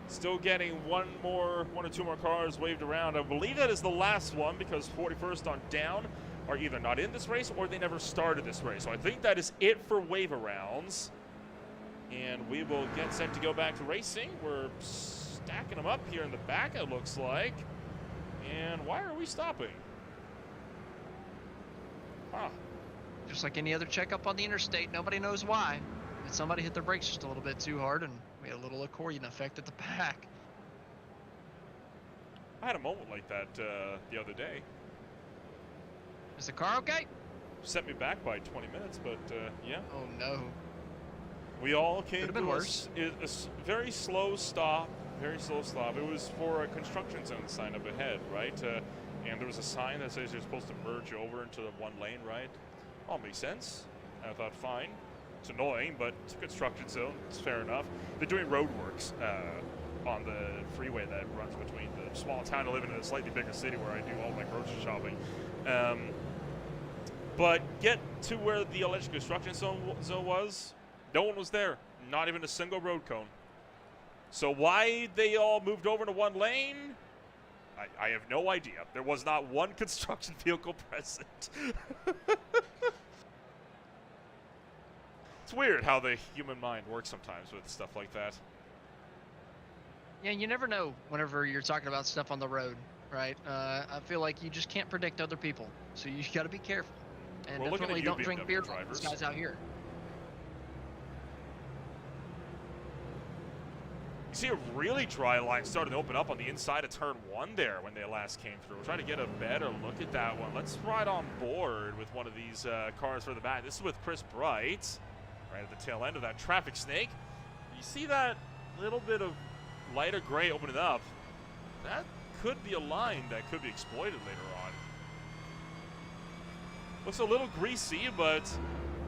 Still getting one or two more cars waved around. I believe that is the last one because 41st on down are either not in this race or they never started this race. So I think that is it for wave arounds. And we will get set to go back to racing. We're stacking them up here in the back, it looks like. And why are we stopping? Huh. Just like any other checkup on the interstate, nobody knows why. But somebody hit their brakes just a little bit too hard, and we had a little accordion effect at the back. I had a moment like that the other day. Is the car okay? Sent me back by 20 minutes, but yeah. Oh no. We all came Could have been worse. A very slow stop. Very slow stop. It was for a construction zone sign up ahead, right? And there was a sign that says you're supposed to merge over into the one lane, right? All makes sense. I thought, fine. It's annoying, but it's a construction zone. It's fair enough. They're doing roadworks on the freeway that runs between the small town I live in and a slightly bigger city where I do all my grocery shopping. But get to where the alleged construction zone was, no one was there. Not even a single road cone. So why they all moved over to one lane, I have no idea. There was not one construction vehicle present. It's weird how the human mind works sometimes with stuff like that. Yeah, you never know whenever you're talking about stuff on the road, right? I feel like you just can't predict other people, so you got to be careful. And We're definitely don't drink beer drivers. with these guys out here. You see a really dry line starting to open up on the inside of turn 1 there when they last came through. We're trying to get a better look at that one. Let's ride on board with one of these cars for the back. This is with Chris Bright, right at the tail end of that traffic snake. You see that little bit of lighter gray opening up? That could be a line that could be exploited later on. Looks a little greasy, but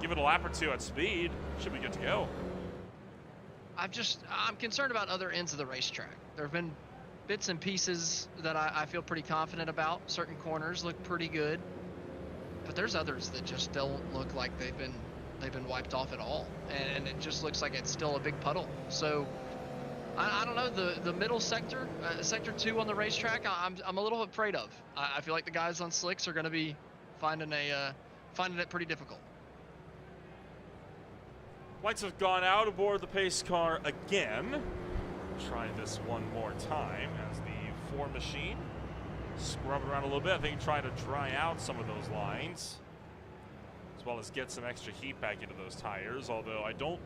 give it a lap or two at speed. Should be good to go. I'm concerned about other ends of the racetrack. There have been bits and pieces that I feel pretty confident about. Certain corners look pretty good, but there's others that just don't look like they've been wiped off at all, and it just looks like it's still a big puddle. So I don't know, the middle sector, sector 2 on the racetrack, I'm a little afraid of. I feel like the guys on slicks are going to be finding it pretty difficult. Lights have gone out aboard the pace car again. Try this one more time as the 4 machine scrub it around a little bit. I think try to dry out some of those lines. as well as get some extra heat back into those tires, although I don't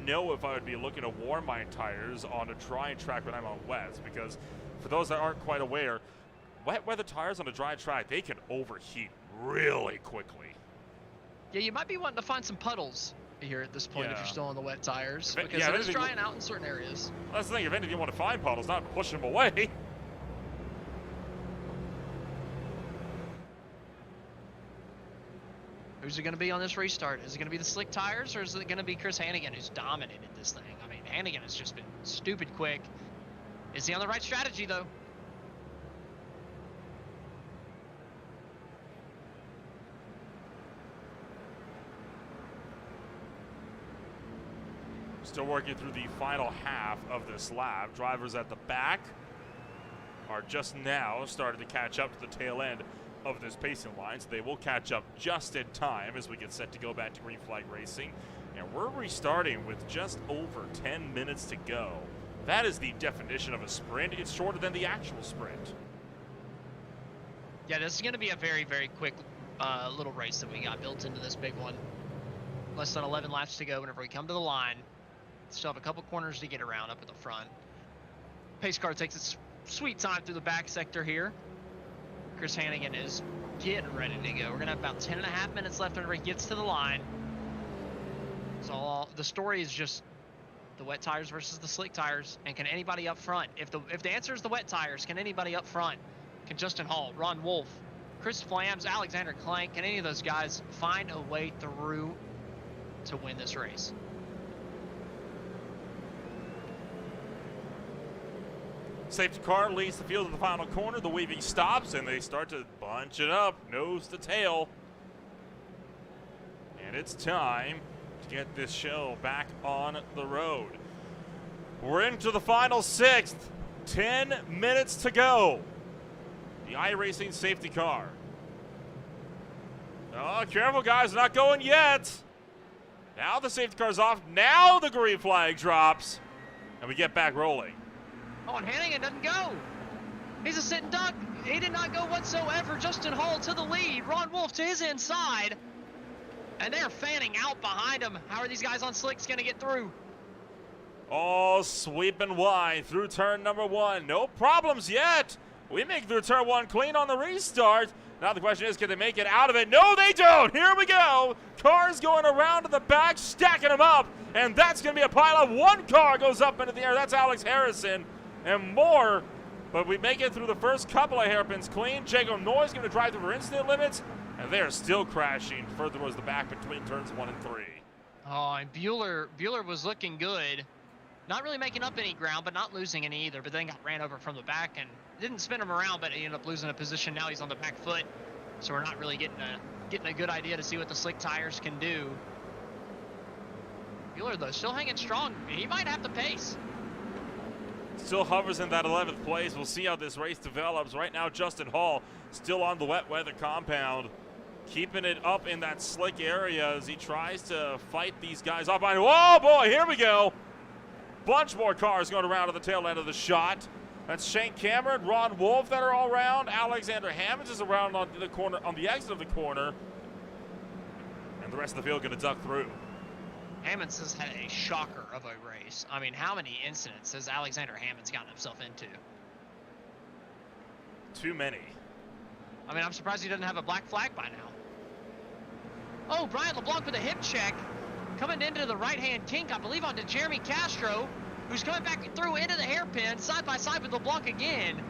know if I would be looking to warm my tires on a dry track when I'm on wets, because for those that aren't quite aware, wet weather tires on a dry track, they can overheat really quickly. Yeah, you might be wanting to find some puddles here at this point if you're still on the wet tires, because yeah, it is drying out in certain areas. That's the thing, if anything, you want to find puddles, not push them away. Who's it going to be on this restart? Is it going to be the slick tires, or is it going to be Chris Hannigan who's dominated this thing? I mean, Hannigan has just been stupid quick. Is he on the right strategy, though? Still working through the final half of this lap. Drivers at the back are just now starting to catch up to the tail end of this pacing line, so they will catch up just in time as we get set to go back to green flag racing. And we're restarting with just over 10 minutes to go. That is the definition of a sprint. It's shorter than the actual sprint. Yeah, this is going to be a very, very quick little race that we got built into this big one. Less than 11 laps to go whenever we come to the line. Still have a couple corners to get around up at the front. Pace car takes its sweet time through the back sector here. Chris Hannigan is getting ready to go. We're going to have about 10.5 minutes left whenever he gets to the line. So the story is just the wet tires versus the slick tires, and can anybody up front? If the answer is the wet tires, can anybody up front? Can Justin Hall, Ron Wolf, Chris Flams, Alexander Clank, can any of those guys find a way through to win this race? Safety car leads the field at the final corner. The weaving stops, and they start to bunch it up, nose to tail. And it's time to get this show back on the road. We're into the final sixth. 10 minutes to go. The iRacing safety car. Oh, careful, guys. Not going yet. Now the safety car's off. Now the green flag drops. And we get back rolling. Oh, and Hannigan doesn't go. He's a sitting duck. He did not go whatsoever. Justin Hall to the lead. Ron Wolf to his inside. And they're fanning out behind him. How are these guys on slicks going to get through? Oh, sweeping wide through turn number one. No problems yet. We make through turn one clean on the restart. Now the question is, can they make it out of it? No, they don't. Here we go. Cars going around to the back, stacking them up. And that's going to be a pileup. One car goes up into the air. That's Alex Harrison. And more, but we make it through the first couple of hairpins clean. Jacob Noy's going to drive through for incident limits, and they are still crashing further towards the back between turns 1 and 3. Oh, and Bueller was looking good. Not really making up any ground, but not losing any either, but then got ran over from the back and didn't spin him around, but he ended up losing a position. Now he's on the back foot, so we're not really getting a good idea to see what the slick tires can do. Bueller, though, still hanging strong. He might have the pace. Still hovers in that 11th place. We'll see how this race develops. Right now, Justin Hall still on the wet weather compound, keeping it up in that slick area as he tries to fight these guys up. Oh, boy, here we go. Bunch more cars going around to the tail end of the shot. That's Shane Cameron, Ron Wolf that are all around. Alexander Hammonds is around on the corner, on the exit of the corner. And the rest of the field going to duck through. Hammonds has had a shocker of a race. I mean, how many incidents has Alexander Hammonds gotten himself into? Too many. I mean, I'm surprised he doesn't have a black flag by now. Oh, Brian LeBlanc with a hip check. Coming into the right-hand kink, I believe, onto Jeremy Castro, who's coming back through into the hairpin, side by side with LeBlanc again.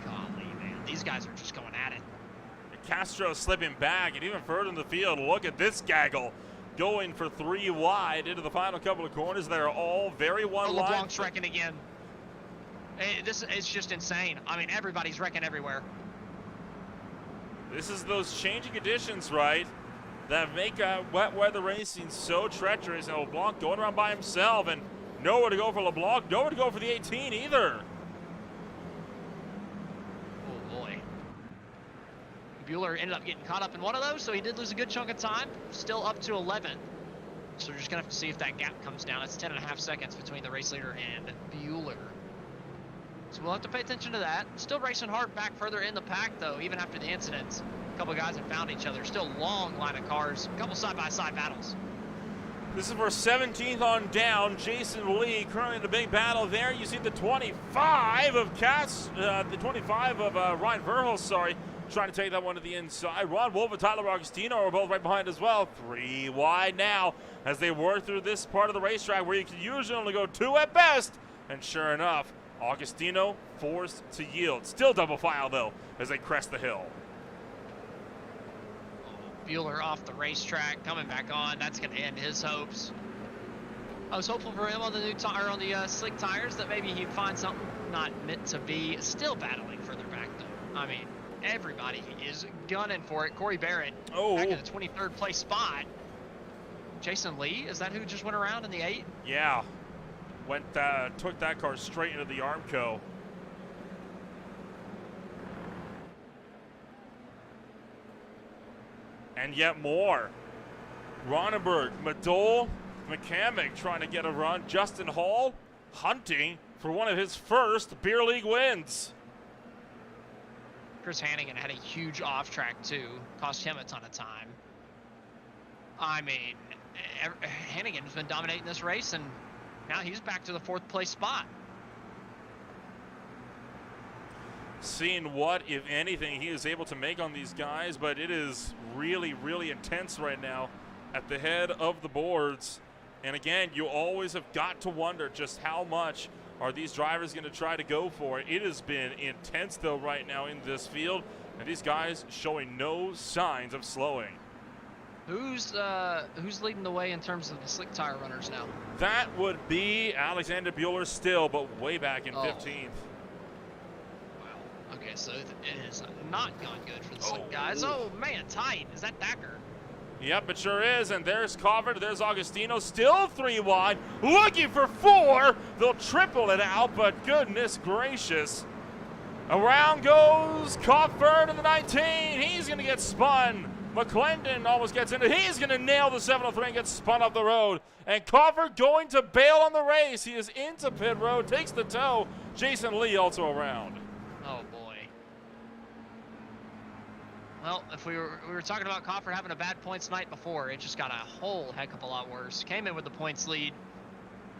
Golly, man, these guys are just going at it. Castro slipping back and even further in the field. Look at this gaggle going for 3 wide into the final couple of corners. They're all very one line. LeBlanc's wrecking again. This is just insane. I mean, everybody's wrecking everywhere. This is those changing conditions, right, that make wet weather racing so treacherous. And LeBlanc going around by himself, and nowhere to go for LeBlanc, nowhere to go for the 18 either. Oh, boy. Bueller ended up getting caught up in one of those, so he did lose a good chunk of time. Still up to 11. So we're just going to have to see if that gap comes down. It's 10.5 seconds between the race leader and Bueller. So we'll have to pay attention to that. Still racing hard back further in the pack, though, even after the incidents. couple guys have found each other. Still long line of cars, a couple side-by-side battles. This is for 17th on down. Jason Lee currently in the big battle there. You see the 25 of Ryan Verhulst, sorry, trying to take that one to the inside. Ron Wolf and Tyler Augustino are both right behind as well. 3 wide now as they work through this part of the racetrack where you can usually only go 2 at best. And sure enough, Augustino forced to yield. Still double file though as they crest the hill. Bueller off the racetrack, coming back on. That's going to end his hopes. I was hopeful for him on the new on the slick tires that maybe he'd find something. Not meant to be. Still battling further back though. I mean, everybody is gunning for it. Corey Barrett back in the 23rd place spot. Jason Lee, is that who just went around in the 8? Yeah, took that car straight into the Armco. And yet more. Ronenberg, Madole, McCamick trying to get a run. Justin Hall hunting for one of his first beer league wins. Chris Hannigan had a huge off track too. Cost him a ton of time. I mean, Hannigan's been dominating this race, and now he's back to the 4th place spot. Seeing what, if anything, he is able to make on these guys, but it is really, really intense right now at the head of the boards. And again, you always have got to wonder just how much are these drivers going to try to go for it. It has been intense, though, right now in this field, and these guys showing no signs of slowing. Who's leading the way in terms of the slick tire runners now? That would be Alexander Bueller still, but way back in 15th. Okay, so it has not gone good for the slick guys. Oh, man, tight. Is that Thacker? Yep, it sure is. And there's Cofford. There's Augustino. Still 3 wide. Looking for 4. They'll triple it out, but goodness gracious. Around goes Cofford in the 19. He's going to get spun. McClendon almost gets into it. He's going to nail the 703 and get spun off the road. And Cofford going to bail on the race. He is into pit road, takes the tow. Jason Lee also around. Oh, boy. Well, if we were talking about Cofford having a bad points night before, it just got a whole heck of a lot worse. Came in with the points lead.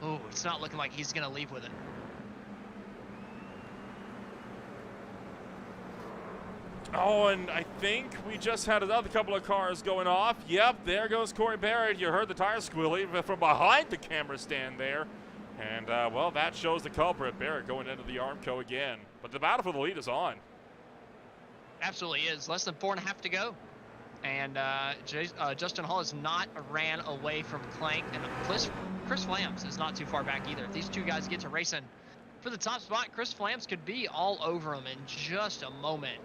Ooh, it's not looking like he's going to leave with it. Oh, and I think we just had another couple of cars going off. Yep, there goes Corey Barrett. You heard the tire squealing from behind the camera stand there. And, well, that shows the culprit, Barrett, going into the Armco again. But the battle for the lead is on. Absolutely is. Less than 4.5 to go. And Justin Hall has not ran away from Clank. And Chris Flams is not too far back either. If these two guys get to racing for the top spot, Chris Flams could be all over him in just a moment.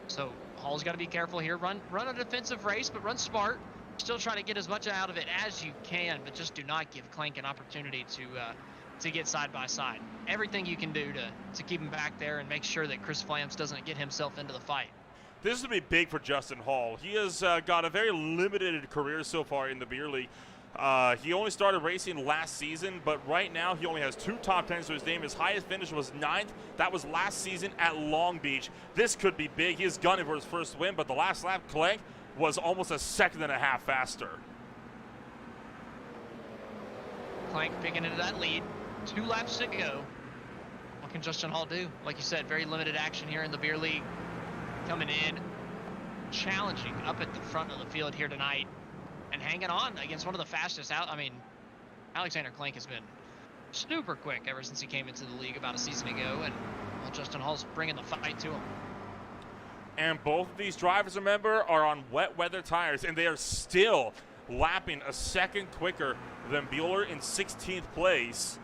So Hall's got to be careful here. Run a defensive race, but run smart. Still trying to get as much out of it as you can, but just do not give Clank an opportunity to get side by side. Everything you can do to keep him back there and make sure that Chris Flams doesn't get himself into the fight. This will be big for Justin Hall. He has got a very limited career so far in the beer league. He only started racing last season, but right now he only has 2 top 10s to his name. His highest finish was 9th. That was last season at Long Beach. This could be big. He is gunning for his first win, but the last lap, Clank was almost a 2.5 seconds faster. Clank picking into that lead. 2 laps to go. What can Justin Hall do? Like you said, very limited action here in the beer league. Coming in, challenging up at the front of the field here tonight. And hanging on against one of the fastest out. I mean, Alexander Clank has been super quick ever since he came into the league about a season ago, and well, Justin Hall's bringing the fight to him. And both of these drivers, remember, are on wet weather tires, and they are still lapping a second quicker than Bueller in 16th place.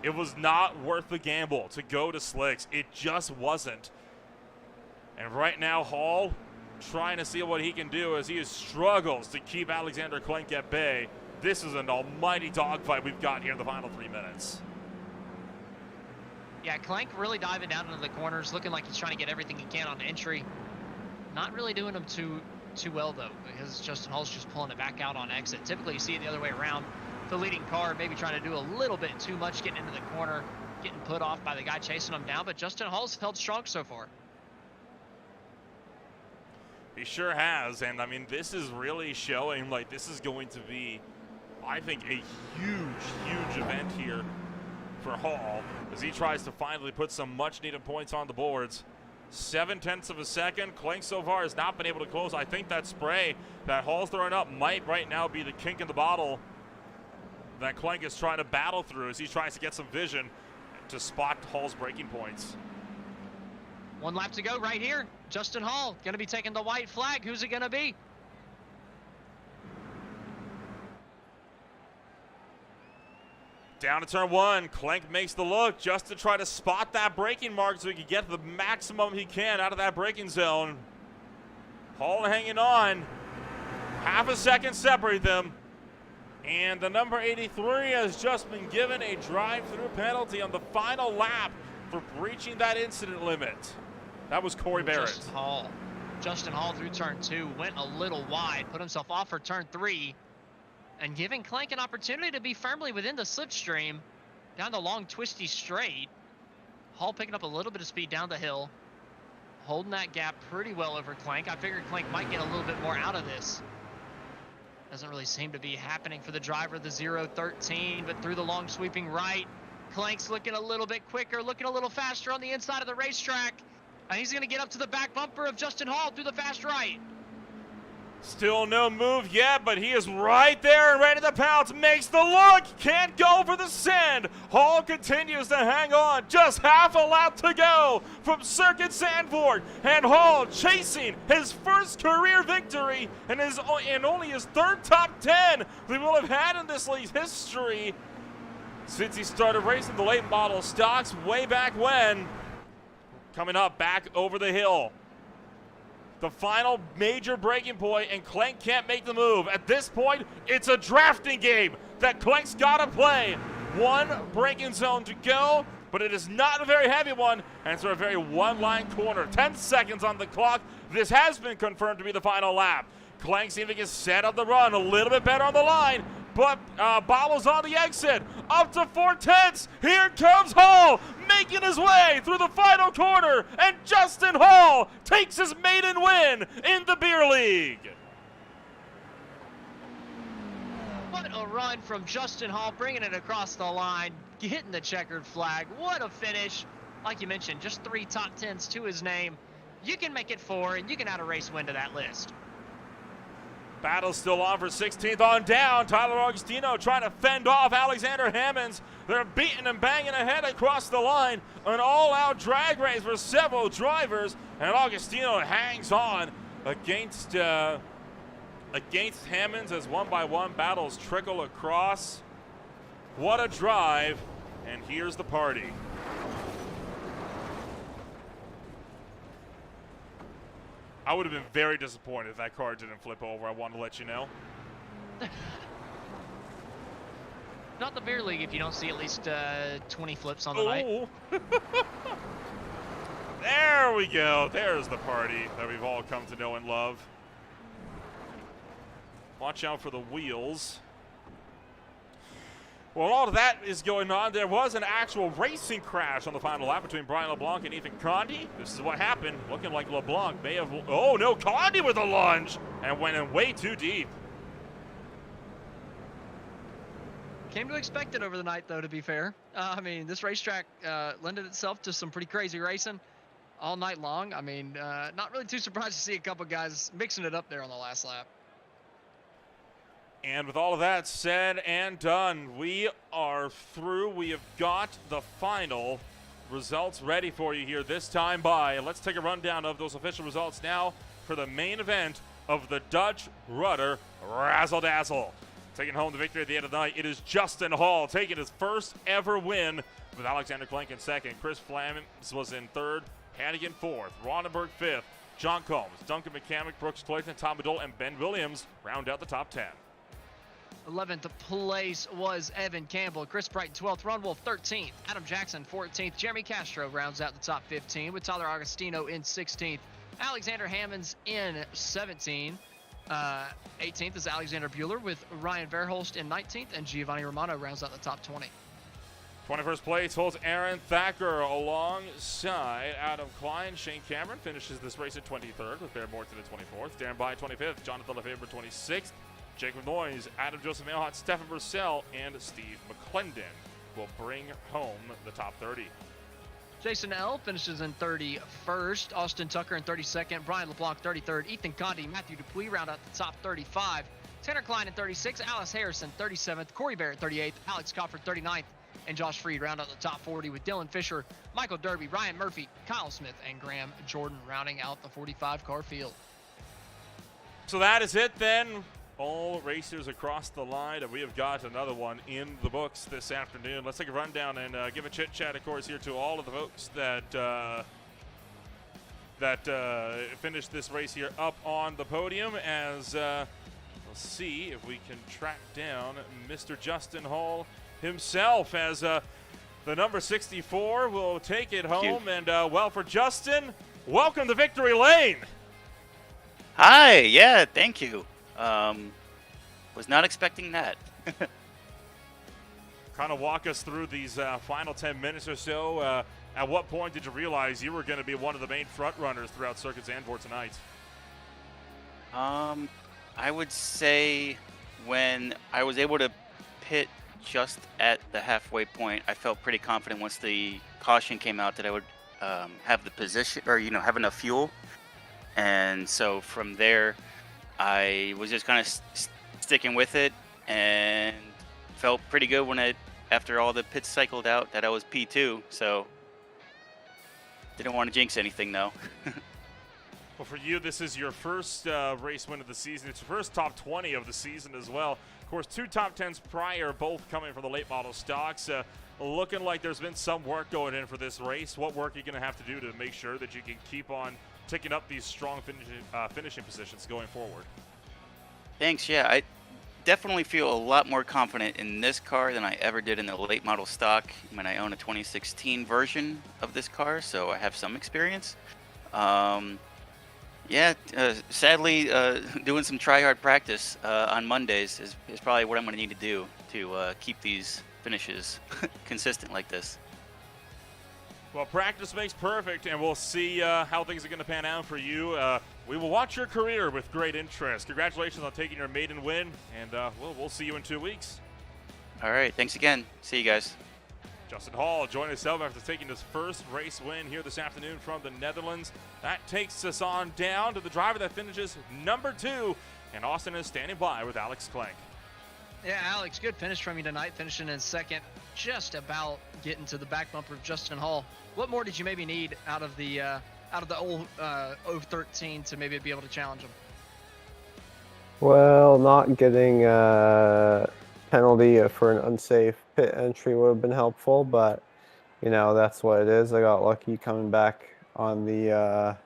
It was not worth the gamble to go to slicks. It just wasn't. And right now, Hall trying to see what he can do as he struggles to keep Alexander Clank at bay. This is an almighty dogfight we've got here in the final 3 minutes. Yeah, Clank really diving down into the corners, looking like he's trying to get everything he can on entry. Not really doing them too well, though, because Justin Hall's just pulling it back out on exit. Typically, you see it the other way around. The leading car maybe trying to do a little bit too much, getting into the corner, getting put off by the guy chasing him down, but Justin Hall's held strong so far. He sure has, and I mean, this is really showing like this is going to be, I think, a huge event here for Hall as he tries to finally put some much-needed points on the boards. 0.7 of a second. Clank so far has not been able to close. I think that spray that Hall's throwing up might right now be the kink in the bottle that Clank is trying to battle through as he tries to get some vision to spot Hall's breaking points. 1 lap to go right here. Justin Hall going to be taking the white flag. Who's it going to be? Down to turn 1, Clank makes the look just to try to spot that braking mark so he can get the maximum he can out of that braking zone. Hall hanging on. Half a second separate them. And the number 83 has just been given a drive-through penalty on the final lap for breaching that incident limit. That was Corey Barrett. Justin Hall through turn 2 went a little wide, put himself off for turn 3, and giving Clank an opportunity to be firmly within the slipstream down the long twisty straight. Hall picking up a little bit of speed down the hill, holding that gap pretty well over Clank. I figured Clank might get a little bit more out of this. Doesn't really seem to be happening for the driver, the 0-13, but through the long sweeping right, Clank's looking a little bit quicker, looking a little faster on the inside of the racetrack. And he's going to get up to the back bumper of Justin Hall through the fast right. Still no move yet, but he is right there and ready to pounce. Makes the look. Can't go for the send. Hall continues to hang on. Just half a lap to go from Circuit Zandvoort. And Hall chasing his first career victory and only his 3rd top 10 we will have had in this league's history since he started racing the late model stocks way back when. Coming up back over the hill. The final major breaking point, and Clank can't make the move. At this point, it's a drafting game that Clank's got to play. 1 braking zone to go, but it is not a very heavy one, and it's a very one-line corner. 10 seconds on the clock. This has been confirmed to be the final lap. Clank seems to get set on the run, a little bit better on the line, but bobbles on the exit. Up to 4/10. Here comes Hall, making his way through the final corner, and Justin Hall takes his maiden win in the beer league. What a run from Justin Hall, bringing it across the line, hitting the checkered flag. What a finish. Like you mentioned, just 3 top 10s to his name. You can make it 4, and you can add a race win to that list. Battle's still on for 16th on down. Tyler Augustino trying to fend off Alexander Hammonds. They're beating and banging ahead across the line. An all-out drag race for several drivers, and Augustino hangs on against Hammonds as one by one battles trickle across. What a drive, and here's the party. I would have been very disappointed if that car didn't flip over. I wanted to let you know. Not the beer league if you don't see at least 20 flips on the night. There we go. There's the party that we've all come to know and love. Watch out for the wheels. While all of that is going on, there was an actual racing crash on the final lap between Brian LeBlanc and Ethan Condi. This is what happened. Looking like LeBlanc may have... Oh, no, Condi with a lunge and went in way too deep. Came to expect it over the night, though, to be fair. I mean, this racetrack lended itself to some pretty crazy racing all night long. I mean, not really too surprised to see a couple guys mixing it up there on the last lap. And with all of that said and done, we are through. We have got the final results ready for you here this time by. Let's take a rundown of those official results now for the main event of the Dutch Rudder Razzle-Dazzle. Taking home the victory at the end of the night, it is Justin Hall taking his first ever win with Alexander Clank in second. Chris Flamins was in third, Hannigan fourth, Ronenberg fifth, John Combs, Duncan McCamick, Brooks Clayton, Tom Bedole, and Ben Williams round out the top 10. 11th place was Evan Campbell. Chris Brighton 12th. Ron Wolf 13th. Adam Jackson 14th. Jeremy Castro rounds out the top 15 with Tyler Augustino in 16th. Alexander Hammonds in 17th. 18th is Alexander Bueller with Ryan Verholst in 19th. And Giovanni Romano rounds out the top 20. 21st place holds Aaron Thacker alongside Adam Klein. Shane Cameron finishes this race at 23rd with Bear Morton at 24th. Darren By 25th. Jonathan Lefebvre 26th. Jacob Noyes, Adam Joseph Mailhot, Stefan Purcell, and Steve McClendon will bring home the top 30. Jason L. finishes in 31st. Austin Tucker in 32nd. Brian LeBlanc 33rd. Ethan Condi, Matthew Dupuis round out the top 35. Tanner Klein in 36th. Alice Harrison 37th. Corey Barrett 38th. Alex Cofford 39th. And Josh Freed round out the top 40 with Dylan Fisher, Michael Derby, Ryan Murphy, Kyle Smith, and Graham Jordan rounding out the 45-car field. So that is it then. All racers across the line, and we have got another one in the books this afternoon. Let's take a rundown and give a chit-chat, of course, here to all of the folks that finished this race here up on the podium as we'll see if we can track down Mr. Justin Hall himself as the number 64 will take it home. And well, for Justin, welcome to Victory Lane. Hi, yeah, thank you. Was not expecting that. Kind of walk us through these final 10 minutes or so. At what point did you realize you were going to be one of the main front runners throughout Circuit Zandvoort tonight? I would say when I was able to pit just at the halfway point, I felt pretty confident once the caution came out that I would have the position, or have enough fuel. And so from there, I was just kind of sticking with it and felt pretty good when after all the pits cycled out, that I was P2. So didn't want to jinx anything though. Well, for you, this is your first race win of the season. It's your first top 20 of the season as well. Of course, 2 top 10s prior, both coming from the late model stocks. Looking like there's been some work going in for this race. What work are you going to have to do to make sure that you can keep on ticking up these strong finishing positions going forward? Thanks. Yeah, I definitely feel a lot more confident in this car than I ever did in the late model stock. I mean, I own a 2016 version of this car, so I have some experience. Sadly, doing some try-hard practice on Mondays is probably what I'm going to need to do to keep these finishes consistent like this. Well, practice makes perfect, and we'll see how things are going to pan out for you. We will watch your career with great interest. Congratulations on taking your maiden win, and we'll see you in 2 weeks. All right, thanks again. See you guys. Justin Hall joined us after taking his first race win here this afternoon from the Netherlands. That takes us on down to the driver that finishes number 2, and Austin is standing by with Alex Clank. Yeah, Alex, good finish from you tonight, finishing in second, just about getting to the back bumper of Justin Hall. What more did you maybe need out of the old 013 to maybe be able to challenge him? Well, not getting a penalty for an unsafe pit entry would have been helpful, but that's what it is. I got lucky coming back on the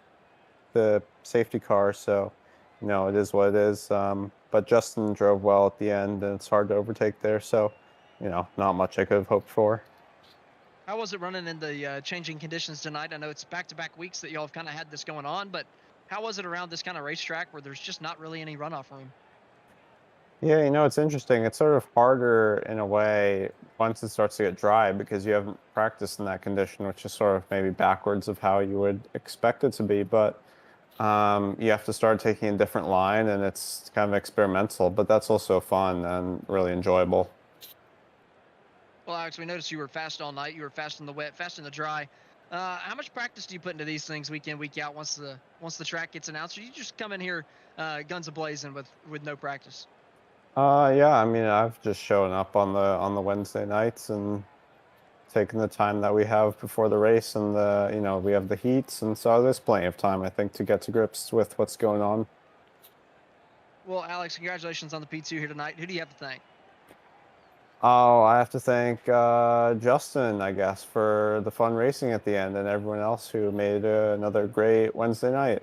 safety car, so it is what it is. But Justin drove well at the end, and it's hard to overtake there, so not much I could have hoped for. How was it running in the changing conditions tonight? I know it's back-to-back weeks that y'all have kind of had this going on, but how was it around this kind of racetrack where there's just not really any runoff room? Yeah, it's interesting. It's sort of harder in a way once it starts to get dry because you haven't practiced in that condition, which is sort of maybe backwards of how you would expect it to be. But you have to start taking a different line, and it's kind of experimental, but that's also fun and really enjoyable. Well, Alex, we noticed you were fast all night. You were fast in the wet, fast in the dry. How much practice do you put into these things week in, week out once the track gets announced? Or you just come in here guns a-blazing with no practice? Yeah, I mean, I've just shown up on the Wednesday nights and taken the time that we have before the race, and we have the heats, and so there's plenty of time, I think, to get to grips with what's going on. Well, Alex, congratulations on the P2 here tonight. Who do you have to thank? Oh, I have to thank Justin, I guess, for the fun racing at the end, and everyone else who made another great Wednesday night.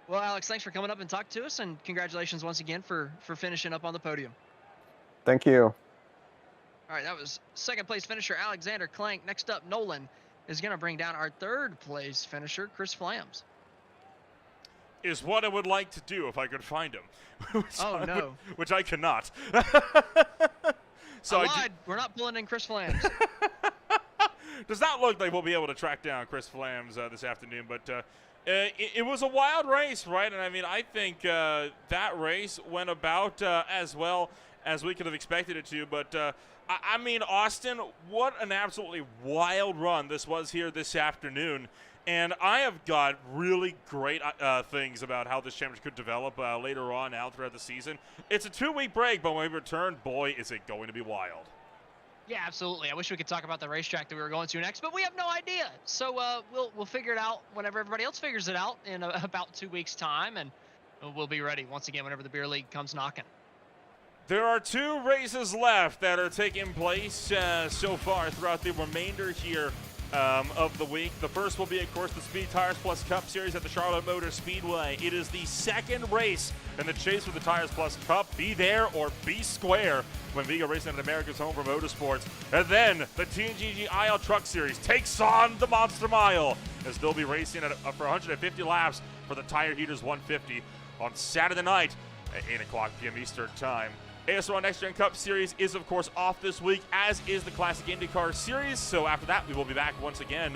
Well, Alex, thanks for coming up and talking to us, and congratulations once again for finishing up on the podium. Thank you. All right, that was second place finisher Alexander Clank. Next up, Nolan is going to bring down our third place finisher, Chris Flams. Is what I would like to do if I could find him. Oh, no. Which I cannot. So I lied. We're not pulling in Chris Flams. does not look like we'll be able to track down Chris Flams this afternoon, but it was a wild race, right? And I mean, I think that race went about as well as we could have expected it to. But I mean, Austin, what an absolutely wild run this was here this afternoon. And I have got really great things about how this championship could develop later on out throughout the season. It's a 2-week break, but when we return, boy, is it going to be wild. Yeah, absolutely. I wish we could talk about the racetrack that we were going to next, but we have no idea. So we'll figure it out whenever everybody else figures it out in about 2 weeks' time, and we'll be ready once again whenever the beer league comes knocking. There are 2 races left that are taking place so far throughout the remainder here of the week. The first will be, of course, the Speed Tires Plus Cup Series at the Charlotte Motor Speedway. It is the second race in the chase for the Tires Plus Cup. Be there or be square when Vigo Racing at America's home for motorsports. And then the TNGG IL Truck Series takes on the Monster Mile as they'll be racing for 150 laps for the Tire Heaters 150 on Saturday night at 8 o'clock p.m. Eastern Time. ASR Next Gen Cup Series is, of course, off this week, as is the Classic IndyCar Series. So after that, we will be back once again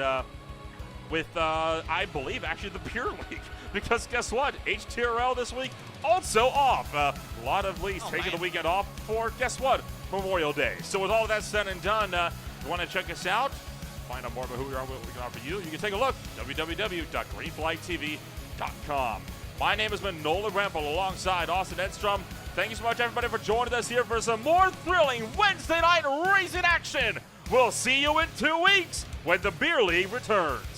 with, I believe, actually the Pure League. Because guess what? HTRL this week also off. A lot of leagues taking the weekend off for, guess what? Memorial Day. So with all of that said and done, if you want to check us out, find out more about who we are and what we can offer you, you can take a look, www.greenflagtv.com. My name has been Nolan Rempel alongside Austin Edstrom. Thank you so much, everybody, for joining us here for some more thrilling Wednesday night racing action. We'll see you in 2 weeks when the Beer League returns.